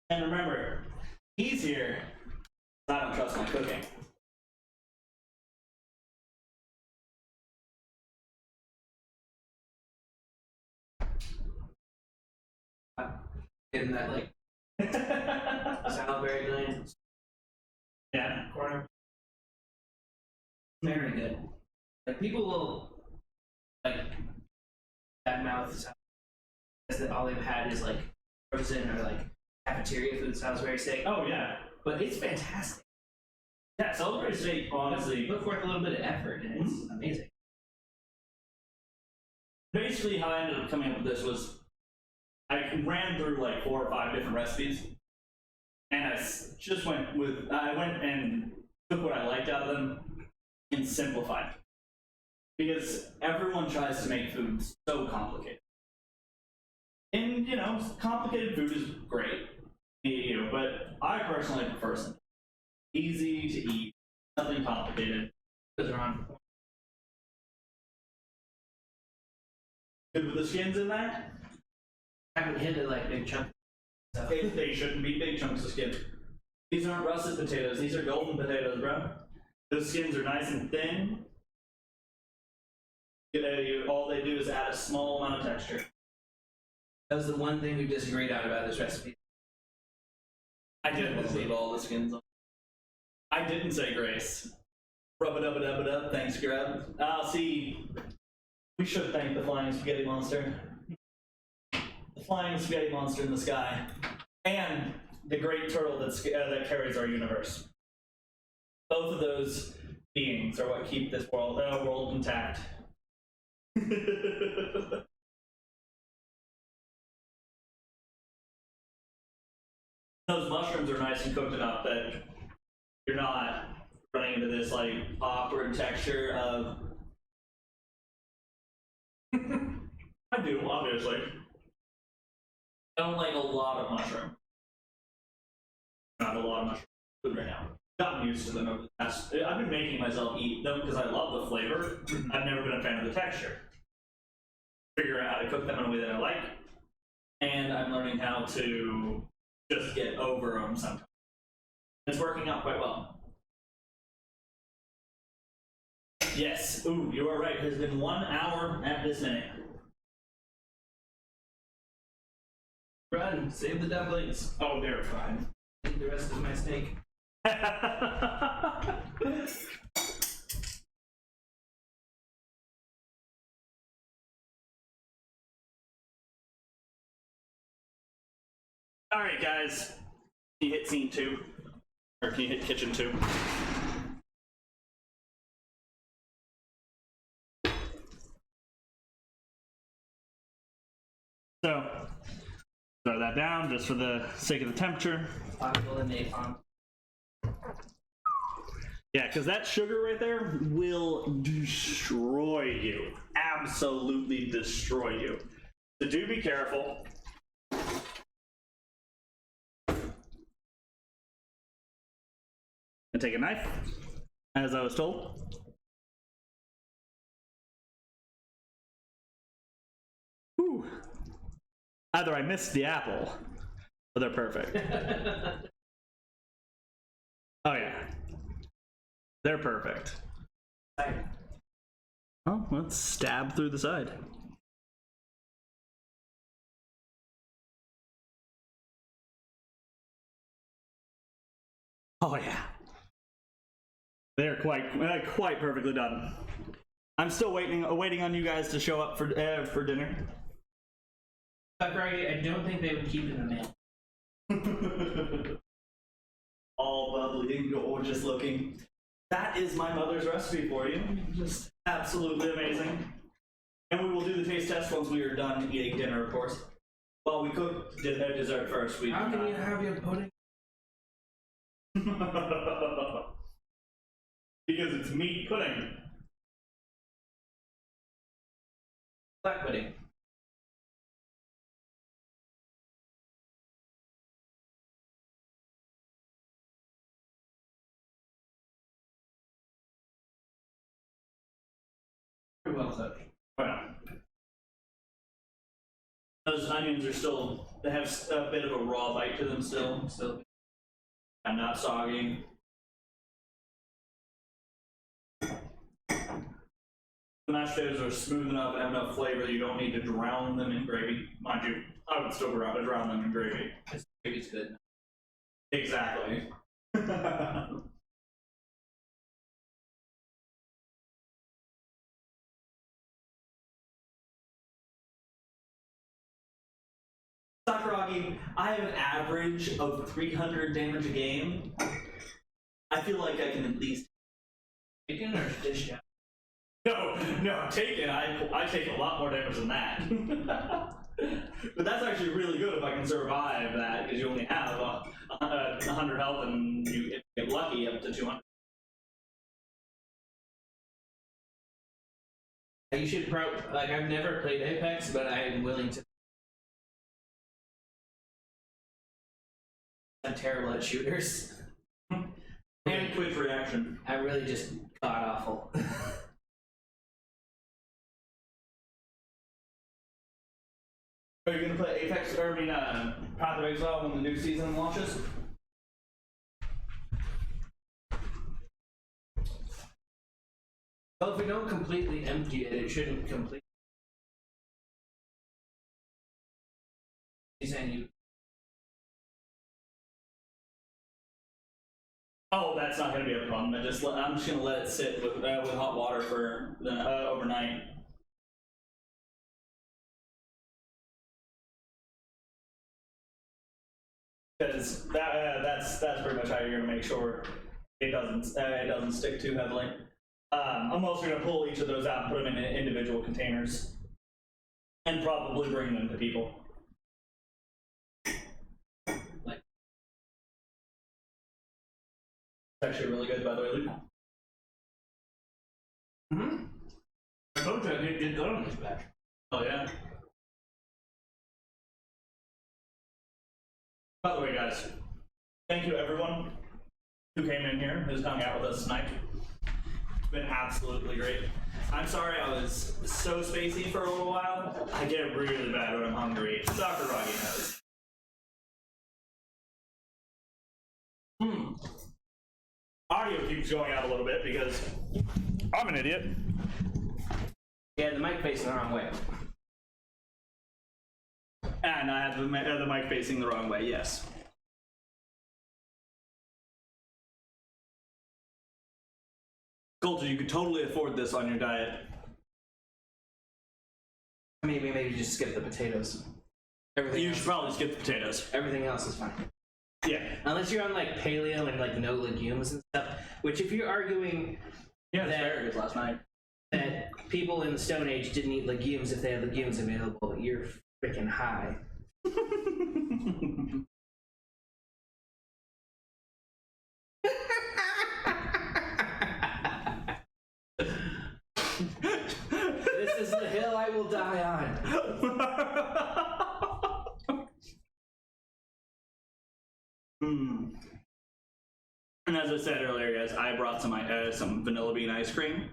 And remember, he's here. I don't trust my cooking. Getting that like salisbury gland. Yeah. Corner. Very good. Like people will like that mouth that all they've had is like frozen or like cafeteria food Salisbury steak. Oh yeah. But it's fantastic. Yeah, Salisbury steak honestly Put forth a little bit of effort and it's amazing. Basically how I ended up coming up with this was I ran through like 4 or 5 different recipes, and I went and took what I liked out of them and simplified. Because everyone tries to make food so complicated. And, you know, complicated food is great, but I personally prefer something easy to eat, nothing complicated. Those are on. Good with the skins in there? I haven't hit it like big chunk. They shouldn't be big chunks of skin. These aren't russet potatoes, these are golden potatoes, bro. Those skins are nice and thin. All they do is add a small amount of texture. That was the one thing we disagreed on about this recipe. I didn't leave all the skins on. I didn't say grace. Rub it up, thanks, Grub. See, we should thank the flying spaghetti monster. The flying spaghetti monster in the sky. And the great turtle that carries our universe. Both of those beings are what keep this world intact. Those mushrooms are nice and cooked enough that you're not running into this like awkward texture of. I do, obviously. I don't like a lot of mushroom. Not a lot of mushroom food right now. Gotten used to them over the past. I've been making myself eat them because I love the flavor. I've never been a fan of the texture. Figure out how to cook them in a way that I like, and I'm learning how to just get over them sometimes. It's working out quite well. Yes, ooh, you are right. It has been 1 hour at this minute. Run, save the dumplings. Oh, they're fine. Eat the rest of my steak. All right, guys. Can you hit scene 2? Or can you hit kitchen 2? So, throw that down just for the sake of the temperature. Possible and napalm. Yeah, because that sugar right there will destroy you. Absolutely destroy you. So do be careful. And take a knife, as I was told. Whew. Either I missed the apple, or they're perfect. Oh yeah. They're perfect. Oh, let's stab through the side. Oh yeah. They're quite perfectly done. I'm still waiting on you guys to show up for dinner. Right, I don't think they would keep it in the mail. All bubbly and gorgeous looking. That is my mother's recipe for you. Just absolutely amazing. And we will do the taste test once we are done eating dinner, of course. While we cook dessert first, How can you have your pudding? Because it's meat pudding. Black pudding. Very well cooked. Wow. Those onions are still, they have a bit of a raw bite to them still. I'm not soggy. The mashed potatoes are smooth enough and have enough flavor that you don't need to drown them in gravy. Mind you, I would still drown them in gravy. This gravy's good. Exactly. Sakuragi, I have an average of 300 damage a game. I feel like I can at least. Chicken or dish out? No, Taken. I take a lot more damage than that. But that's actually really good if I can survive that, because you only have 100 health and you get lucky up to 200. You should probably, like, I've never played Apex, but I am willing to. I'm terrible at shooters. And Twitch reaction. I'm really just god awful. Are you gonna play Apex, or Path of Exile when the new season launches? Well, if we don't completely empty it, it shouldn't completely. He's saying you. Oh, that's not gonna be a problem. I'm just gonna let it sit with hot water for overnight. Because that's pretty much how you're gonna make sure it doesn't stick too heavily. I'm also going to pull each of those out and put them in individual containers, and probably bring them to people. Like, it's actually really good, by the way, Luke. Mm-hmm. I told you I did good on this batch. Oh yeah. By the way, guys, thank you everyone who came in here, who's hung out with us tonight. It's been absolutely great. I'm sorry I was so spacey for a little while. I get really bad when I'm hungry. Dr. Rocky knows. Audio keeps going out a little bit because I'm an idiot. Yeah, the mic facing the wrong way. And I have the mic facing the wrong way, yes. Culture, you could totally afford this on your diet. Maybe just skip the potatoes. Everything You else should probably skip the potatoes. Everything else is fine. Yeah. Unless you're on like paleo and like no legumes and stuff. Which, if you're arguing Yeah, asparagus last night. that people in the Stone Age didn't eat legumes if they had legumes available, you're freaking high. This is the hill I will die on. And as I said earlier, guys, I brought some vanilla bean ice cream.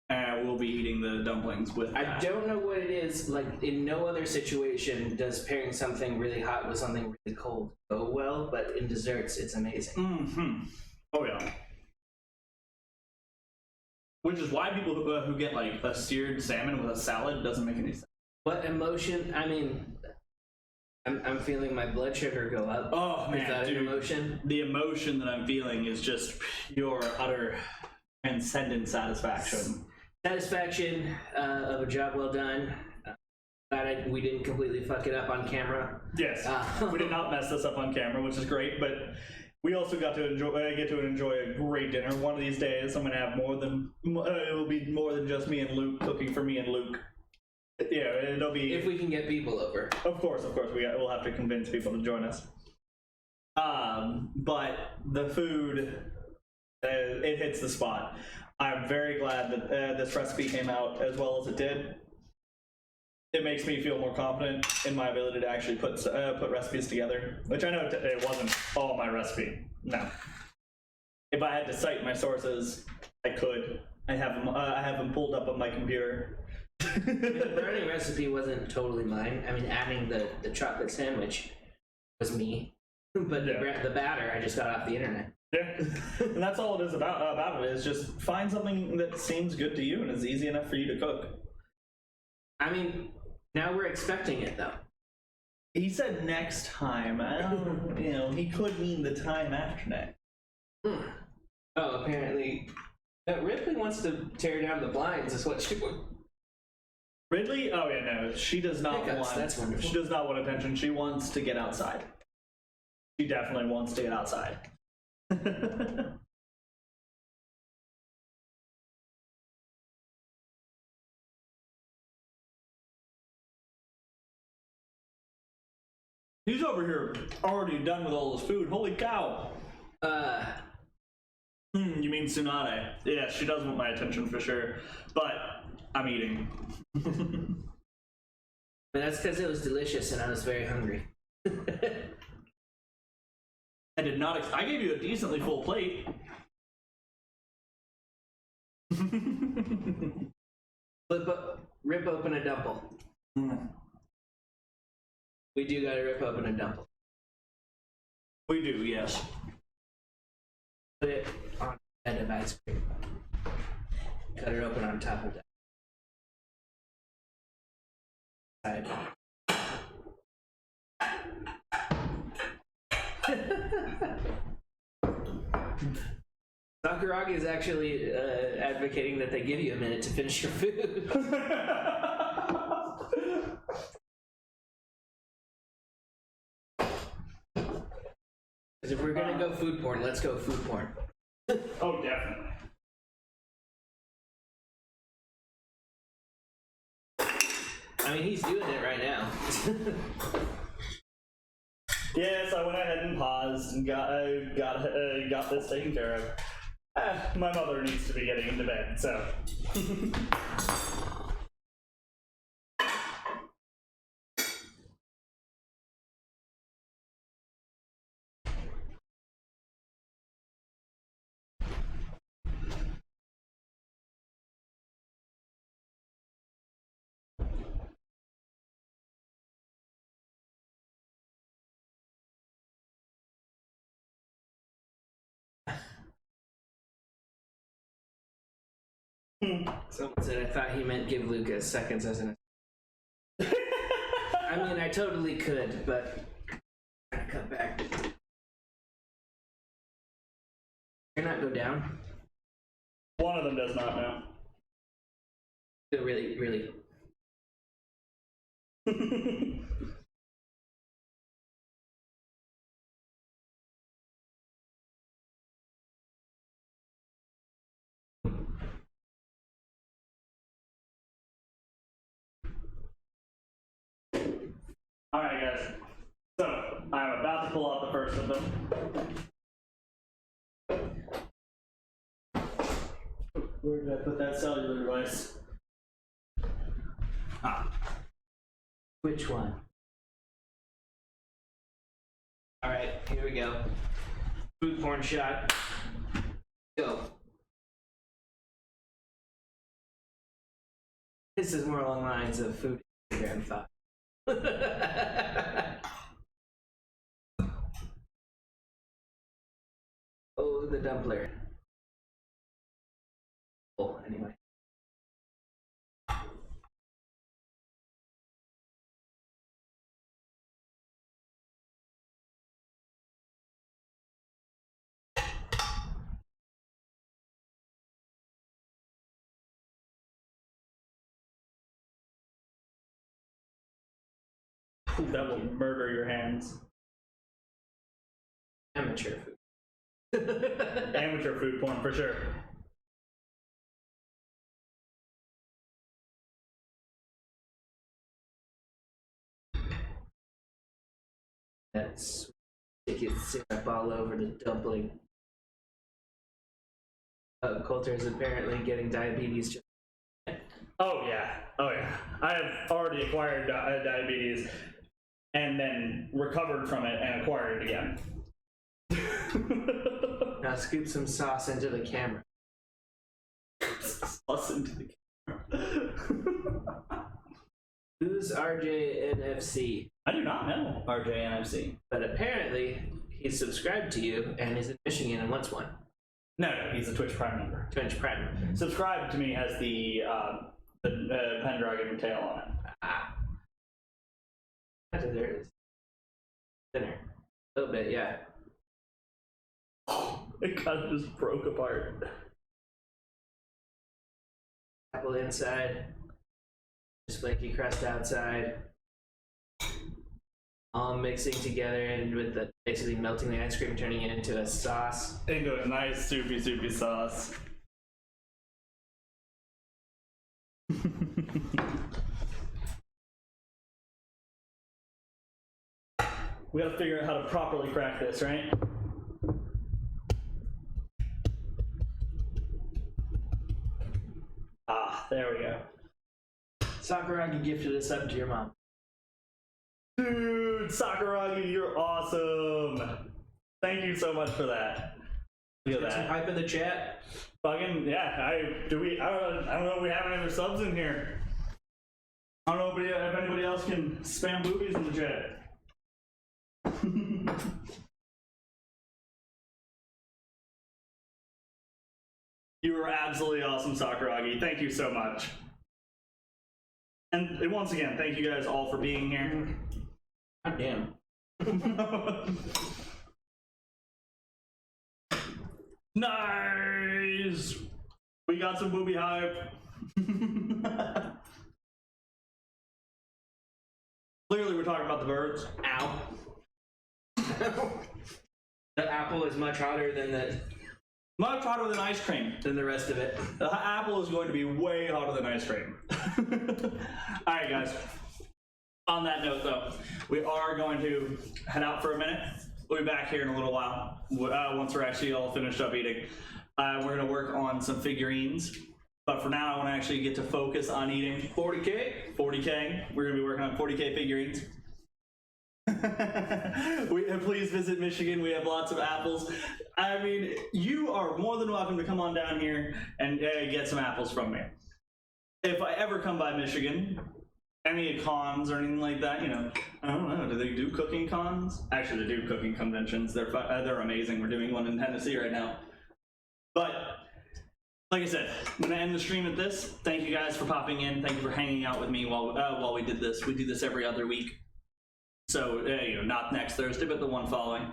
And we'll be eating the dumplings with that. I don't know what it is. Like, in no other situation does pairing something really hot with something really cold go well, but in desserts, it's amazing. Mm-hmm. Oh, yeah. Which is why people who get, like, a seared salmon with a salad doesn't make any sense. What emotion? I mean, I'm feeling my blood sugar go up. Oh, man, is that dude. an emotion? The emotion that I'm feeling is just pure, utter, transcendent satisfaction. Satisfaction of a job well done. Glad we didn't completely fuck it up on camera. Yes, we did not mess this up on camera, which is great, but we also get to enjoy a great dinner. One of these days, I'm going to have it'll be more than just me and Luke cooking for me and Luke. Yeah, it'll be... If we can get people over. Of course, we'll have to convince people to join us. But the food, it hits the spot. I'm very glad that this recipe came out as well as it did. It makes me feel more confident in my ability to actually put recipes together, which I know it wasn't all my recipe. No. If I had to cite my sources, I could. I have them pulled up on my computer. The brownie recipe wasn't totally mine. I mean, adding the chocolate sandwich was me, but the batter I just got off the internet. Yeah, and that's all it is about it, is just find something that seems good to you and is easy enough for you to cook. I mean, now we're expecting it, though. He said next time. I don't, he could mean the time after next. Oh, apparently, Ripley wants to tear down the blinds. Is what she would. Ridley? Oh yeah, no, she does not want. That's wonderful. She does not want attention. She wants to get outside. She definitely wants to get outside. He's over here already done with all his food. Holy cow! You mean Tsunade? Yeah, she does want my attention for sure. But I'm eating. But that's because it was delicious and I was very hungry. I did not. I gave you a decently full plate. Rip open a dumple. We do gotta rip open a dumple. We do, yes. Put it on the head of ice cream. Cut it open on top of that. Side. Sakuragi is actually advocating that they give you a minute to finish your food. Because if we're gonna go food porn, let's go food porn. Oh, definitely. I mean, he's doing it right now. Yes, I went ahead and paused and got this taken care of. My mother needs to be getting into bed, so. Someone said I thought he meant give Lucas seconds as an. I mean, I totally could, but I gotta cut back. Can not go down? One of them does not know. Really, really. Alright, guys. So, I'm about to pull out the first of them. Where did I put that cellular device? Ah. Which one? Alright, here we go. Food porn shot. Go. This is more along the lines of food Instagram thought. Oh, the dumpler. Oh, anyway. That will murder your hands. Amateur food. Amateur food porn for sure. That's sticky syrup all over the dumpling. Coulter is apparently getting diabetes. Oh yeah, oh yeah. I have already acquired diabetes and then recovered from it and acquired it again. Now scoop some sauce into the camera. Sauce into the camera. Who's RJNFC? I do not know RJNFC. But apparently he's subscribed to you and he's in Michigan and wants one. No, he's a Twitch Prime member. Twitch Prime. Subscribe to me has the Pendragon tail on it. Ah. There it is. Thinner. A little bit, yeah. It kind of just broke apart. Apple inside. Just flaky crust outside. All mixing together and with the basically melting the ice cream, turning it into a sauce. Into a nice soupy sauce. We gotta figure out how to properly crack this, right? Ah, there we go. Sakuragi gifted this up to your mom. Dude, Sakuragi, you're awesome. Thank you so much for that. Look at Some that. hype in the chat. Fucking yeah. I don't know if we have any other subs in here. I don't know if anybody else can spam boobies in the chat. You were absolutely awesome, Sakuragi. Thank you so much. And once again, thank you guys all for being here. God damn. Nice! We got some booby hype. Clearly we're talking about the birds. Ow. The apple is much hotter than Much hotter than ice cream. the rest of it. The apple is going to be way hotter than ice cream. All right, guys. On that note, though, we are going to head out for a minute. We'll be back here in a little while once we're actually all finished up eating. We're going to work on some figurines. But for now, I want to actually get to focus on eating 40K. 40K. We're going to be working on 40K figurines. Please visit Michigan. We have lots of apples. I mean, you are more than welcome to come on down here and get some apples from me. If I ever come by Michigan, any cons or anything like that, you know, I don't know. Do they do cooking cons? Actually, they do cooking conventions. They're amazing. We're doing one in Tennessee right now. But like I said, I'm gonna end the stream at this. Thank you guys for popping in. Thank you for hanging out with me while we did this. We do this every other week. So, you know, not next Thursday, but the one following.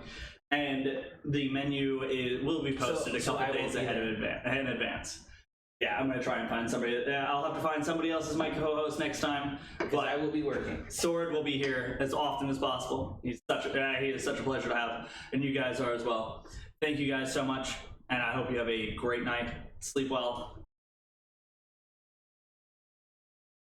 And the menu will be posted a couple days ahead in advance. Yeah, I'm going to try and find somebody. I'll have to find somebody else as my co-host next time. But I will be working. Sword will be here as often as possible. He is such a pleasure to have, and you guys are as well. Thank you guys so much, and I hope you have a great night. Sleep well.